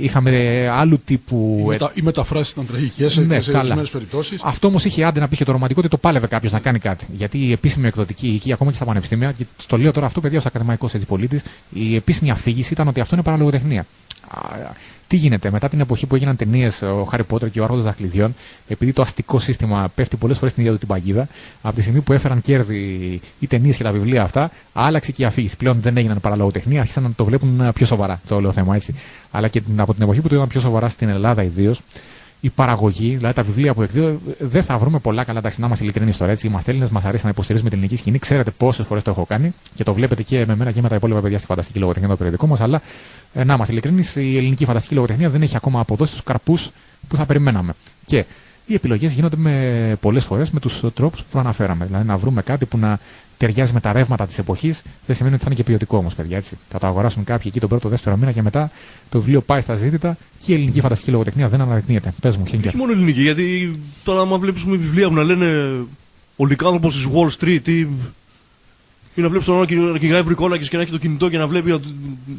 Είχαμε άλλου τύπου. Οι μεταφράσεις ήταν τραγικές σε ορισμένες περιπτώσεις. Αυτό όμως είχε άντε να πει και το ρομαντικό, ότι το πάλευε κάποιος να κάνει κάτι. Γιατί η επίσημη εκδοτική οίκη, ακόμα και στα πανεπιστήμια, και το λέω τώρα αυτό, παιδιά, ως ακαδημαϊκός πολίτης, η επίσημη αφήγηση ήταν ότι αυτό είναι παραλογοτεχνία. Τι γίνεται, μετά την εποχή που έγιναν ταινίες, ο Χάρι Πότερ και ο Άρχοντας Δαχτυλιδιών, επειδή το αστικό σύστημα πέφτει πολλές φορές στην ίδια του την παγίδα, από τη στιγμή που έφεραν κέρδη οι ταινίες και τα βιβλία αυτά, άλλαξε και η αφήγηση. Πλέον δεν έγιναν παραλογοτεχνία, άρχισαν να το βλέπουν πιο σοβαρά το όλο θέμα, έτσι. Αλλά και από την εποχή που το είδαν πιο σοβαρά στην Ελλάδα ιδίως, η παραγωγή, δηλαδή τα βιβλία που εκδίδονται, δεν θα βρούμε πολλά καλά. Εντάξει, να είμαστε ειλικρινείς τώρα, έτσι. Είμαστε Έλληνες, μας αρέσει να υποστηρίζουμε την ελληνική σκηνή. Ξέρετε πόσες φορές το έχω κάνει και το βλέπετε και με μένα και με τα υπόλοιπα παιδιά στη φανταστική λογοτεχνία, το περιοδικό μας. Αλλά να είμαστε ειλικρινείς, η ελληνική φανταστική λογοτεχνία δεν έχει ακόμα αποδώσει τους καρπούς που θα περιμέναμε. Και οι επιλογές γίνονται πολλές φορές με τους τρόπους που προαναφέραμε. Δηλαδή να βρούμε κάτι που να ταιριάζει με τα ρεύματα της εποχής, δεν σημαίνει ότι θα είναι και ποιοτικό όμως, παιδιά. Έτσι. Θα το αγοράσουν κάποιοι εκεί τον πρώτο-δεύτερο μήνα και μετά το βιβλίο πάει στα ζήτητα και η ελληνική φανταστική λογοτεχνία δεν αναδεικνύεται. Πες μου, Χένκερ. Όχι μόνο ελληνική, γιατί τώρα, άμα βλέπεις βιβλία που να λένε ο λυκάνθρωπος της Wall Street ή να βλέπεις τον άλλο να κυνηγάει βρικόλακες και να έχει το κινητό και να βλέπει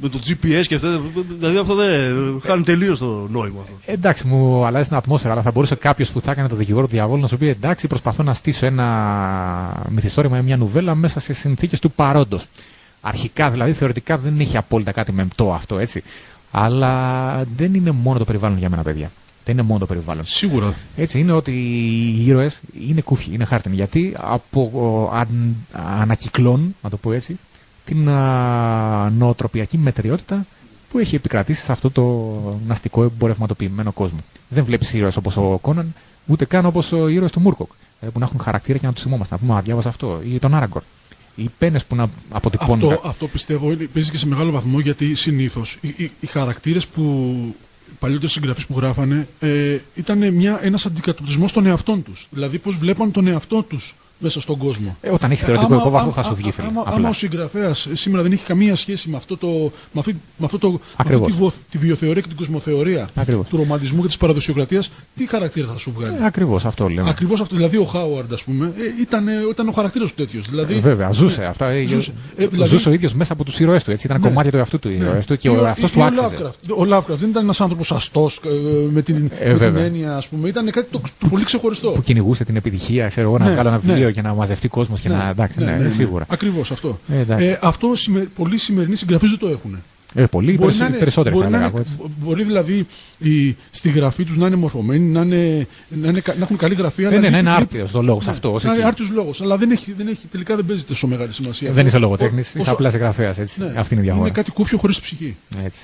με το GPS και αυτά. Δηλαδή αυτό δεν χάνει τελείως το νόημα. Εντάξει, μου αλλάζει την ατμόσφαιρα, αλλά θα μπορούσε κάποιος που θα έκανε το δικηγόρο του διαβόλου να σου πει: εντάξει, προσπαθώ να στήσω ένα μυθιστόρημα ή μια νουβέλα μέσα σε συνθήκες του παρόντος. Αρχικά, δηλαδή, θεωρητικά δεν έχει απόλυτα κάτι μεμπτό αυτό, έτσι. Αλλά δεν είναι μόνο το περιβάλλον για μένα, παιδιά. Δεν είναι μόνο το περιβάλλον. Σίγουρα. Έτσι είναι ότι οι ήρωες είναι κούφοι, είναι χάρτινοι. Γιατί ανακυκλώνουν, να το πω έτσι, την νοοτροπιακή μετριότητα που έχει επικρατήσει σε αυτό το ναστικό εμπορευματοποιημένο κόσμο. Δεν βλέπεις ήρωες όπως ο Κόναν, ούτε καν όπως οι ήρωες του Μούρκοκ, που να έχουν χαρακτήρα και να τους θυμόμαστε. Να πούμε, διάβασα αυτό, ή τον Άραγκορ. Οι πένες που να αποτυπώνουν. Αυτό πιστεύω παίζει και σε μεγάλο βαθμό, γιατί συνήθως οι χαρακτήρες που παλιότεροι συγγραφείς που γράφανε ήταν ένας αντικατοπτρισμός των εαυτών τους. Δηλαδή πώς βλέπαν τον εαυτό τους μέσα στον κόσμο. Όταν έχει θεωρητικό υπόβαθρο θα σου βγει, φίλε. Άμα ο συγγραφέας σήμερα δεν έχει καμία σχέση με τη βιοθεωρία και την κοσμοθεωρία του ρομαντισμού και της παραδοσιοκρατίας, τι χαρακτήρα θα σου βγάλει. Ακριβώς αυτό λέμε. Ακριβώς αυτό. Δηλαδή ο Χάουαρντ, ας πούμε, ήταν ο χαρακτήρας του τέτοιος. Δηλαδή, βέβαια, ζούσε αυτά. Ζούσε ο ίδιος μέσα από τους ήρωές του. Ήταν κομμάτια του εαυτού του ήρωές του και ο εαυτός του άξιζε. Ο Λάβκραφτ δεν ήταν ένας άνθρωπος αστός με την έννοια, ας πούμε. Ήταν κάτι το πολύ ξεχωριστό. Που κυνηγούσε την επιτυχία, ξέρω εγώ, να βγάλω ένα βιβλίο και να μαζευτεί κόσμος και να. Εντάξει, σίγουρα. Ακριβώς αυτό. Αυτό πολλοί σημερινοί συγγραφείς δεν το έχουν. Πολλοί περισσότεροι θα έλεγα. Μπορεί δηλαδή στη γραφή τους να είναι μορφωμένοι, να έχουν καλή γραφή. Να είναι άρτιος ο λόγος αυτό. Να είναι άρτιος λόγος, αλλά τελικά δεν παίζει τόσο μεγάλη σημασία. Δεν είσαι λογοτέχνης, είσαι απλά συγγραφέας. Αυτή είναι η διαφορά. Είναι κάτι κούφιο χωρίς ψυχή.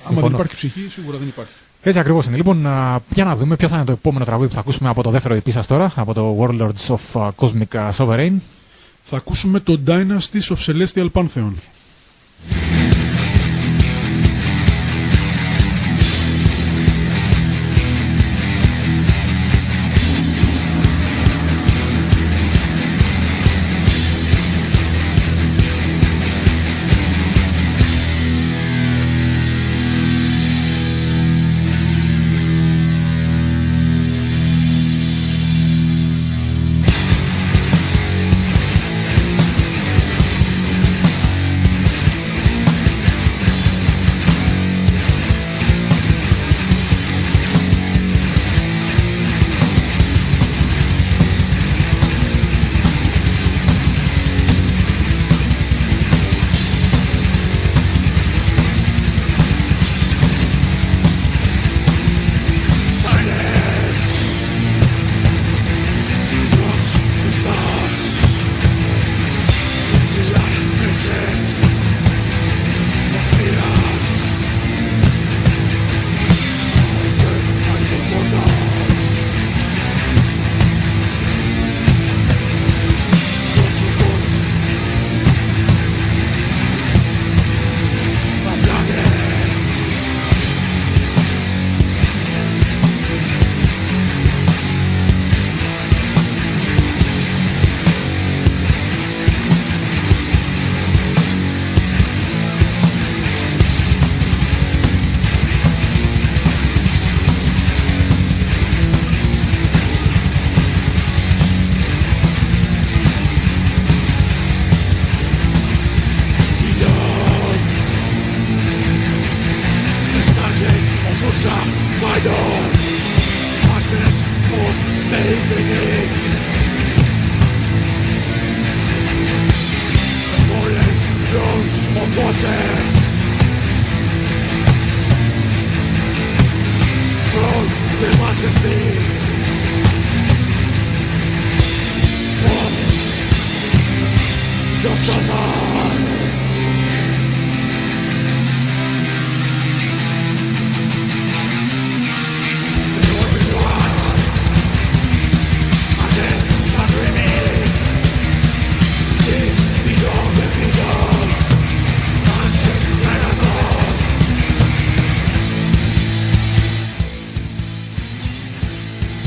Αν δεν υπάρχει ψυχή, σίγουρα δεν υπάρχει. Έτσι ακριβώς είναι. Λοιπόν, για να δούμε ποιο θα είναι το επόμενο τραγούδι που θα ακούσουμε από το δεύτερο EP σας τώρα, από το Warlords of Cosmic Sovereign. Θα ακούσουμε το Dynasties of Celestial Pantheon.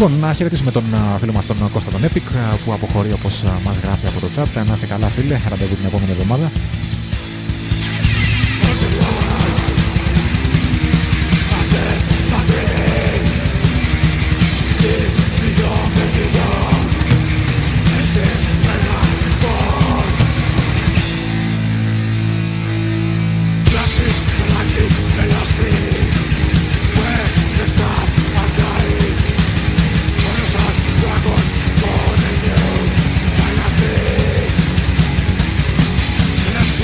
Λοιπόν, να χαιρετήσουμε τον φίλο μας τον Κώστα τον Epic που αποχωρεί όπως μας γράφει από το chat. Να είσαι καλά, φίλε, ραντεβού την επόμενη εβδομάδα. Celestial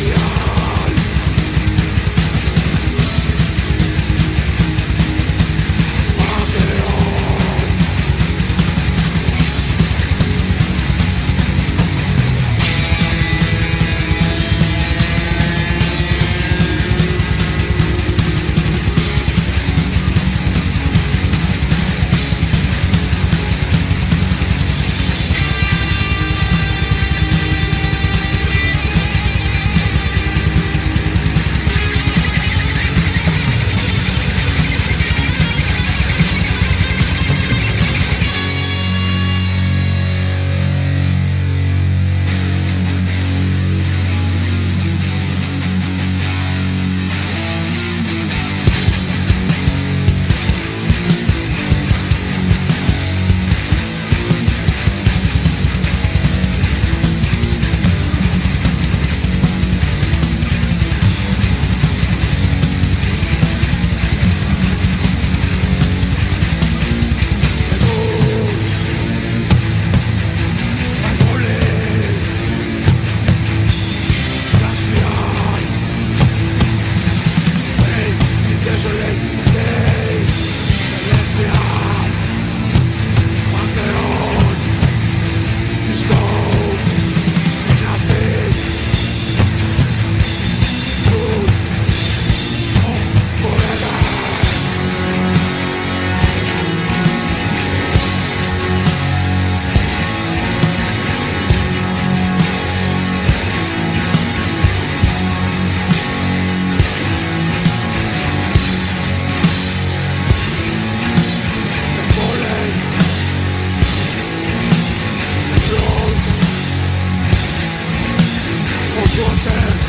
Waters,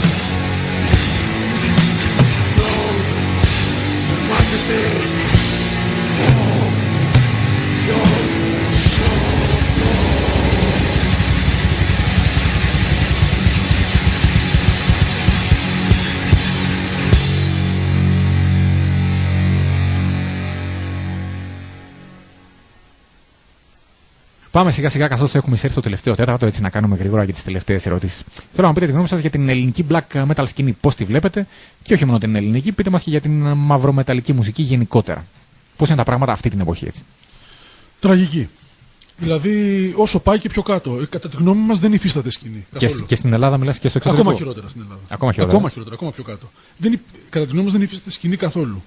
know the majesty of your soul. Πάμε σιγά σιγά καθώς έχουμε εισέλθει στο τελευταίο τέταρτο, έτσι να κάνουμε γρήγορα για τις τελευταίες ερωτήσεις. Θέλω να πείτε τη γνώμη σας για την ελληνική black metal σκηνή, πώς τη βλέπετε, και όχι μόνο την ελληνική, πείτε μας και για την μαυρομεταλλική μουσική γενικότερα. Πώς είναι τα πράγματα αυτή την εποχή, έτσι. Τραγική. Δηλαδή, όσο πάει και πιο κάτω. Κατά τη γνώμη μας δεν υφίσταται σκηνή. Και στην Ελλάδα μιλάς και στο εξωτερικό. Ακόμα χειρότερα στην Ελλάδα. Ακόμα χειρότερα, ακόμα πιο κάτω. Κατά τη γνώμη μας δεν υφίσταται σκηνή καθόλου.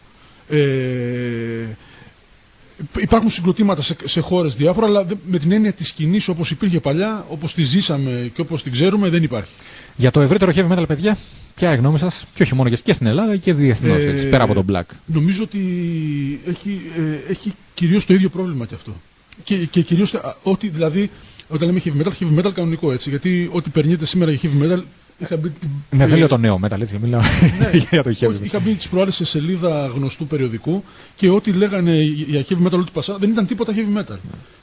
Υπάρχουν συγκροτήματα σε χώρες διάφορα, αλλά με την έννοια της σκηνής όπως υπήρχε παλιά, όπως τη ζήσαμε και όπως την ξέρουμε, δεν υπάρχει. Για το ευρύτερο heavy metal, παιδιά, ποια η γνώμη σας, και όχι μόνο και στην Ελλάδα και διεθνώς, πέρα από τον black? Νομίζω ότι έχει κυρίως το ίδιο πρόβλημα κι αυτό. Και κυρίως ότι δηλαδή, όταν λέμε heavy metal κανονικό, έτσι. Γιατί ό,τι περνιέται σήμερα για heavy metal. Ναι, δεν λέω το νέο metal, έτσι. Μιλάω για το heavy metal. Είχα μπει τις προάλλες σε σελίδα γνωστού περιοδικού και ό,τι λέγανε για heavy metal ό,τι πασά δεν ήταν τίποτα heavy metal.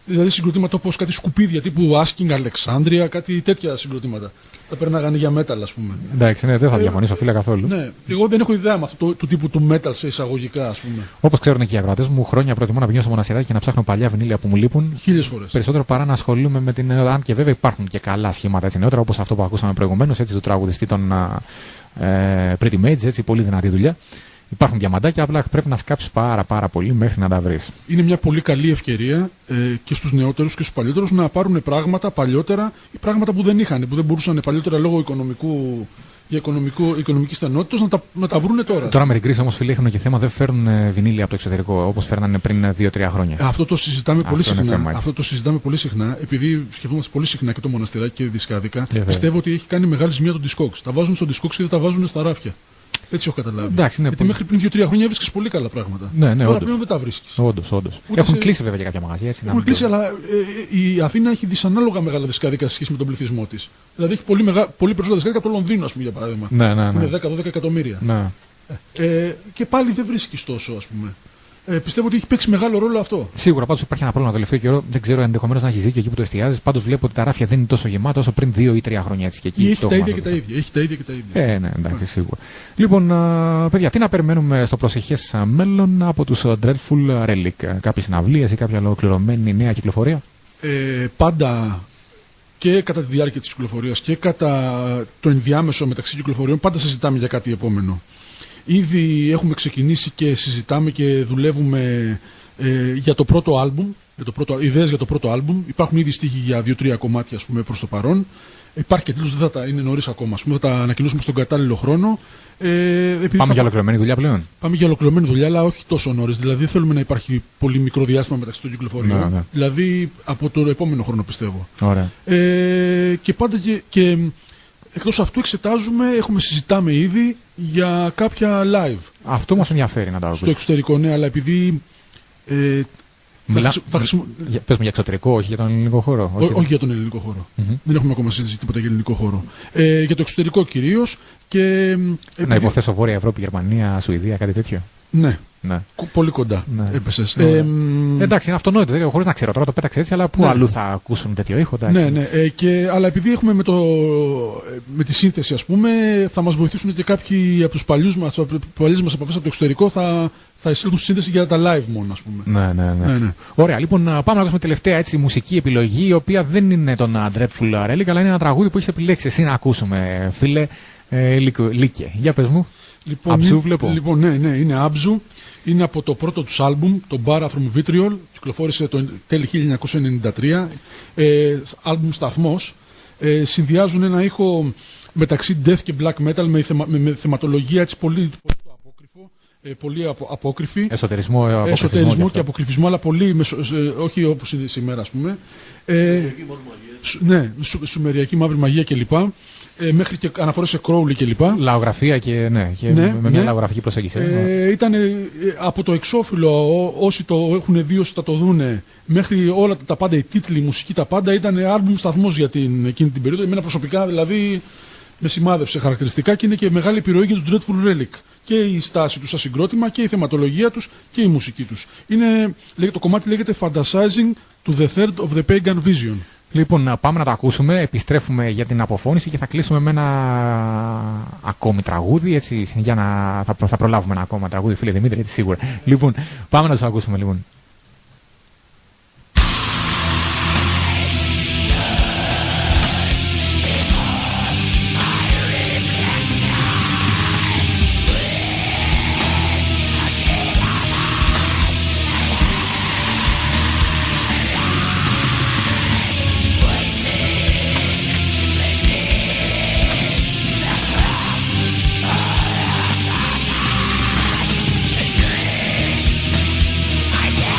Δηλαδή συγκροτήματα όπως κάτι σκουπίδια τύπου Asking Alexandria, κάτι τέτοια συγκροτήματα. Τα περνάγανε για metal, ας πούμε. Εντάξει, ναι, δεν θα διαφωνήσω, φίλε, καθόλου. Ναι, εγώ δεν έχω ιδέα με αυτό του τύπου του metal σε εισαγωγικά, ας πούμε. Όπως ξέρουν και οι ακροατές μου, χρόνια προτιμώ να πηγαίνω στο μοναστηράκι και να ψάχνω παλιά βινίλια που μου λείπουν. 1000 φορές. Περισσότερο παρά να ασχολούμαι με την. Αν και βέβαια υπάρχουν και καλά σχήματα έτσι νεότερα, όπως αυτό που ακούσαμε προηγουμένως, έτσι, του τραγουδιστή των Pretty Maids, έτσι, πολύ δυνατή δουλειά. Υπάρχουν διαμαντάκια, απλά πρέπει να σκάψεις πάρα πολύ μέχρι να τα βρεις. Είναι μια πολύ καλή ευκαιρία και στους νεότερους και στους παλιότερους να πάρουν πράγματα παλιότερα ή πράγματα που δεν είχαν, που δεν μπορούσαν παλιότερα λόγω οικονομικής στενότητας να τα βρούνε τώρα. Τώρα με την κρίση όμως, φίλοι, έχουν και θέμα, δεν φέρνουν βινίλια από το εξωτερικό όπως φέρνανε πριν 2-3 χρόνια. Αυτό το συζητάμε πολύ συχνά. Αυτό το συζητάμε πολύ συχνά, επειδή σκεφτόμαστε πολύ συχνά και το μοναστηράκι και δισκάδικα. Πιστεύω ότι έχει κάνει μεγάλη ζημιά το Discogs. Τα βάζουν στο Discogs και δεν τα βάζουν στα ράφια. Έτσι έχω καταλάβει. Εντάξει, ναι, γιατί μέχρι πριν 2-3 χρόνια βρίσκεις πολύ καλά πράγματα. Ναι, τώρα πλέον δεν τα βρίσκεις. Όντως. Έχουν κλείσει βέβαια και κάποια μαγαζιά. Έτσι, έχουν κλείσει, αλλά η Αθήνα έχει δυσανάλογα μεγάλα δισκάδικα σε σχέση με τον πληθυσμό της. Δηλαδή έχει πολύ περισσότερα δισκάδικα από το Λονδίνο, ας πούμε, για παράδειγμα. Ναι. Που είναι 10-12 εκατομμύρια. Ναι. Και πάλι δεν βρίσκεις τόσο, ας πούμε. Πιστεύω ότι έχει παίξει μεγάλο ρόλο αυτό. Σίγουρα πάντως υπάρχει ένα πρόβλημα το τελευταίο καιρό. Δεν ξέρω, ενδεχομένως να έχει δίκιο εκεί που το εστιάζεις. Πάντως βλέπω ότι τα ράφια δεν είναι τόσο γεμάτα όσο πριν 2 ή 3 χρόνια. Έτσι, και εκεί έχει τα ίδια και τα ίδια. Έχει τα ίδια και τα ίδια. Ναι, εντάξει, σίγουρα. Λοιπόν, παιδιά, τι να περιμένουμε στο προσεχές μέλλον από τους Dreadful Relic? Κάποιες συναυλίες ή κάποια ολοκληρωμένη νέα κυκλοφορία? Πάντα και κατά τη διάρκεια της κυκλοφορίας και κατά το ενδιάμεσο μεταξύ κυκλοφοριών, πάντα συζητάμε για κάτι επόμενο. Ήδη έχουμε ξεκινήσει και συζητάμε και δουλεύουμε για το πρώτο άλμπουμ, ιδέες για το πρώτο άλμπουμ. Υπάρχουν ήδη στίχοι για 2-3 κομμάτια, ας πούμε, προς το παρόν. Υπάρχει και τίτλος, είναι νωρίς ακόμα, ας πούμε, θα τα ανακοινώσουμε στον κατάλληλο χρόνο. Πάμε για ολοκληρωμένη δουλειά πλέον. Πάμε για ολοκληρωμένη δουλειά, αλλά όχι τόσο νωρίς. Δηλαδή δεν θέλουμε να υπάρχει πολύ μικρό διάστημα μεταξύ των κυκλοφοριών. Ναι. Δηλαδή από το επόμενο χρόνο, πιστεύω. Ωραία. Και πάντα και εκτός αυτού συζητάμε ήδη για κάποια live. Αυτό μας ενδιαφέρει να τα ρωτήσω. Στο εξωτερικό, ναι, αλλά επειδή. Πες μου για εξωτερικό, όχι για τον ελληνικό χώρο. Όχι για τον ελληνικό χώρο. Δεν έχουμε ακόμα συζητήσει τίποτα για ελληνικό χώρο. Για το εξωτερικό κυρίως. Να υποθέσω Βόρεια Ευρώπη, Γερμανία, Σουηδία, κάτι τέτοιο. Ναι. Πολύ κοντά. Ναι. Έπεσες. Εντάξει, είναι αυτονόητο. Χωρίς να ξέρω τώρα, το πέταξε έτσι, αλλά πού αλλού θα ακούσουν τέτοιο ήχο? Ναι. Αλλά επειδή έχουμε με τη σύνθεση, ας πούμε, θα μας βοηθήσουν και κάποιοι από τους παλιές μας επαφές από το εξωτερικό θα εισέλθουν στη σύνθεση για τα live μόνο, ας πούμε. Ναι. Ωραία, λοιπόν, πάμε να ακούσουμε τελευταία έτσι, μουσική επιλογή, η οποία δεν είναι τον Dreadful Relic, αλλά είναι ένα τραγούδι που έχεις επιλέξει εσύ να ακούσουμε, φίλε Λίκε. Για πες μου. Αμπζού βλέπω. Λοιπόν, ναι, είναι Αμπζού. Είναι από το πρώτο τους άλμπουμ, το Bathroom Vitriol. Κυκλοφόρησε το τέλη 1993. Άλμπουμ σταθμός. Συνδυάζουν ένα ήχο μεταξύ death και black metal με θεματολογία έτσι πολύ πολύ απόκρυφη. Εσωτερισμό και αποκρυφισμό, αλλά πολύ όχι όπως είναι σήμερα, ας πούμε. Ναι, σουμεριακή μαύρη μαγεία κλπ. Μέχρι και αναφορές σε Crowley κλπ. Λαογραφία και με μια λαογραφική προσέγγιση. Ήταν από το εξώφυλλο, όσοι το έχουν δει, όσοι θα το δούνε, μέχρι όλα τα πάντα, οι τίτλοι, η μουσική, τα πάντα ήταν άλμπουμ σταθμός για εκείνη την περίοδο. Εμένα προσωπικά δηλαδή με σημάδεψε χαρακτηριστικά και είναι και μεγάλη επιρροή για τους Dreadful Relic. Και η στάση τους σαν συγκρότημα και η θεματολογία τους και η μουσική τους. Το κομμάτι λέγεται Fantasizing to the Third of the Pagan Vision. Λοιπόν, πάμε να το ακούσουμε, επιστρέφουμε για την αποφώνηση και θα κλείσουμε με ένα ακόμη τραγούδι, έτσι, για να θα προλάβουμε ένα ακόμα τραγούδι, φίλε Δημήτρη, έτσι σίγουρα. Λοιπόν, πάμε να το ακούσουμε, λοιπόν. I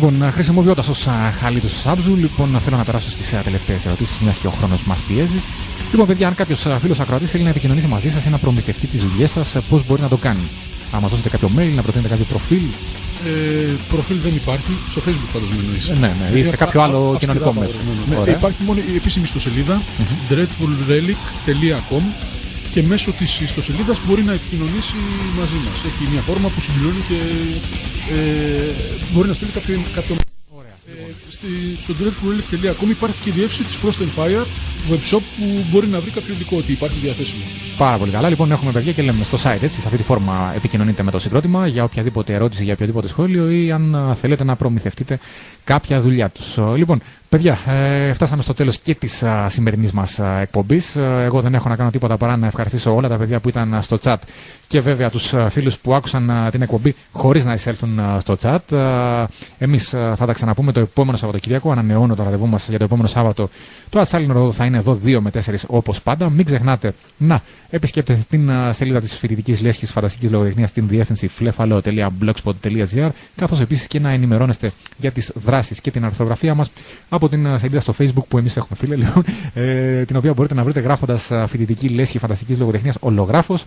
Λοιπόν, χρησιμοποιώντας ως χαλί του Σάμπζου, λοιπόν, θέλω να περάσω στις τελευταίες ερωτήσεις, μιας και ο χρόνος μας πιέζει. Λοιπόν, παιδιά, αν κάποιος φίλος ακροατής θέλει να επικοινωνήσει μαζί σας ή να προμηθευτεί τις δουλειές σας, πώς μπορεί να το κάνει? Να μας δώσετε κάποιο mail, να προτείνετε κάποιο προφίλ? Προφίλ δεν υπάρχει, στο Facebook πάντως με εννοείς. Ναι, ή σε κάποιο άλλο κοινωνικό μέσο. Ναι. Υπάρχει μόνο η επίσημη ιστοσελίδα dreadfulrelic.com και μέσω της ιστοσελίδας μπορεί να επικοινωνήσει μαζί μας. Έχει μια φόρμα που συμπληρώνει και μπορεί να στείλει κάποιο. Στο dreadfulrelic.com υπάρχει και η διεύθυνση της Frost & Fire webshop που μπορεί να βρει κάποιο υλικό ότι υπάρχει διαθέσιμο. Πάρα πολύ καλά. Λοιπόν, έχουμε παιδιά και λέμε στο site, έτσι, σε αυτή τη φόρμα επικοινωνείτε με το συγκρότημα για οποιαδήποτε ερώτηση, για οποιοδήποτε σχόλιο ή αν θέλετε να προμηθευτείτε κάποια δουλειά τους. Λοιπόν, παιδιά, φτάσαμε στο τέλος και της σημερινής μας εκπομπής. Εγώ δεν έχω να κάνω τίποτα παρά να ευχαριστήσω όλα τα παιδιά που ήταν στο chat και βέβαια τους φίλους που άκουσαν την εκπομπή χωρίς να εισέλθουν στο chat. Εμείς θα τα ξαναπούμε το επόμενο Σαββατοκύριακο. Ανανεώνω το ραντεβού μας για το επόμενο Σάββατο. Το Ατσάλινο Ρόδο θα είναι εδώ 2 με 4 όπως πάντα. Μην ξεχνάτε να επισκέπτεστε την σελίδα της Φοιτητικής Λέσχης Φανταστικής Λογοτεχνίας στην διεύθυνση flefalo.blogspot.gr, καθώς επίσης και να ενημερώνεστε για τις δράσεις και την αρθρογραφία μας από την σελίδα στο Facebook που εμείς έχουμε, φίλε, λοιπόν, την οποία μπορείτε να βρείτε γράφοντας Φοιτητική Λέσχη Φανταστικής Λογοτεχνίας Ολογράφος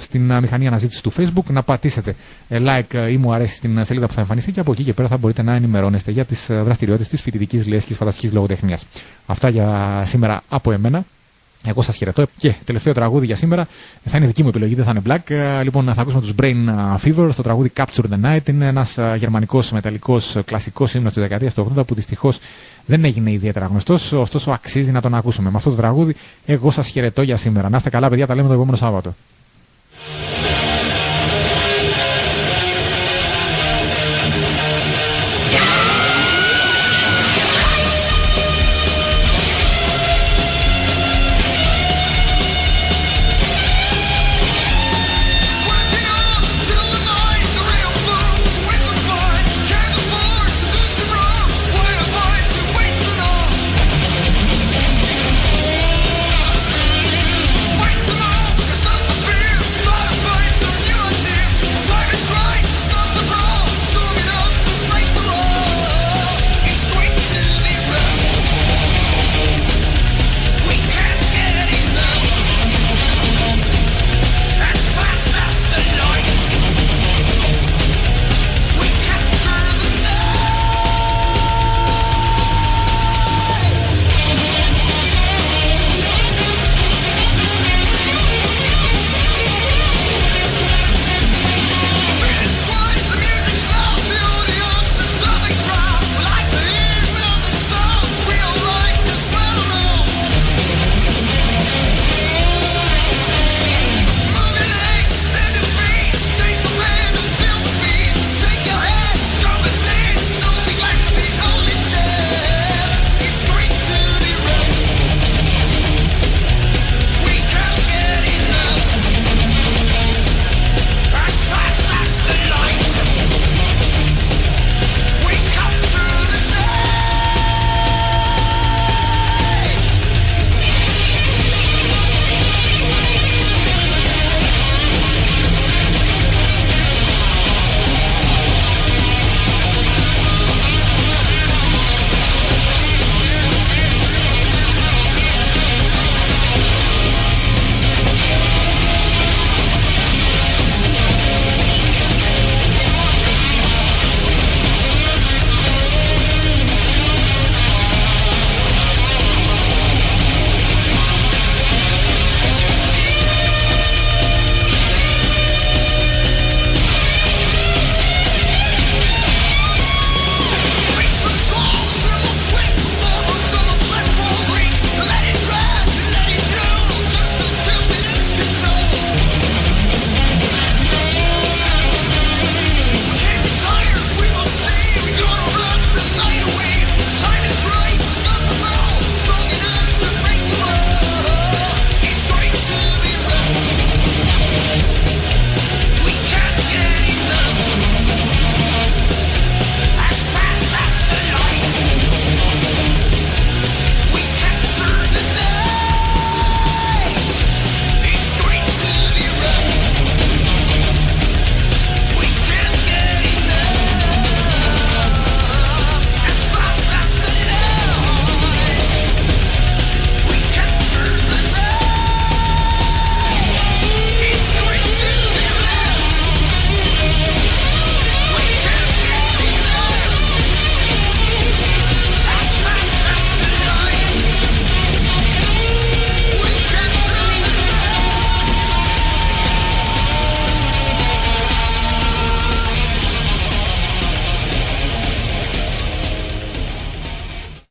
στην μηχανή αναζήτηση του Facebook, να πατήσετε like ή μου αρέσει στην σελίδα που θα εμφανιστεί και από εκεί και πέρα θα μπορείτε να ενημερώνεστε για τις δραστηριότητες της Φοιτητικής Λέσχης Φανταστικής Λογοτεχνίας. Αυτά για σήμερα από εμένα. Εγώ σας χαιρετώ και τελευταίο τραγούδι για σήμερα θα είναι δική μου επιλογή, δεν θα είναι black. Λοιπόν, θα ακούσουμε τους Brain Fever στο τραγούδι Capture the Night. Είναι ένας γερμανικός μεταλλικός κλασικός ύμνος της δεκαετίας του 80 που δυστυχώς δεν έγινε ιδιαίτερα γνωστός, ωστόσο αξίζει να τον ακούσουμε. Με αυτό το τραγούδι εγώ σας χαιρετώ για σήμερα. Να είστε καλά, παιδιά, τα λέμε το επόμενο Σάββατο.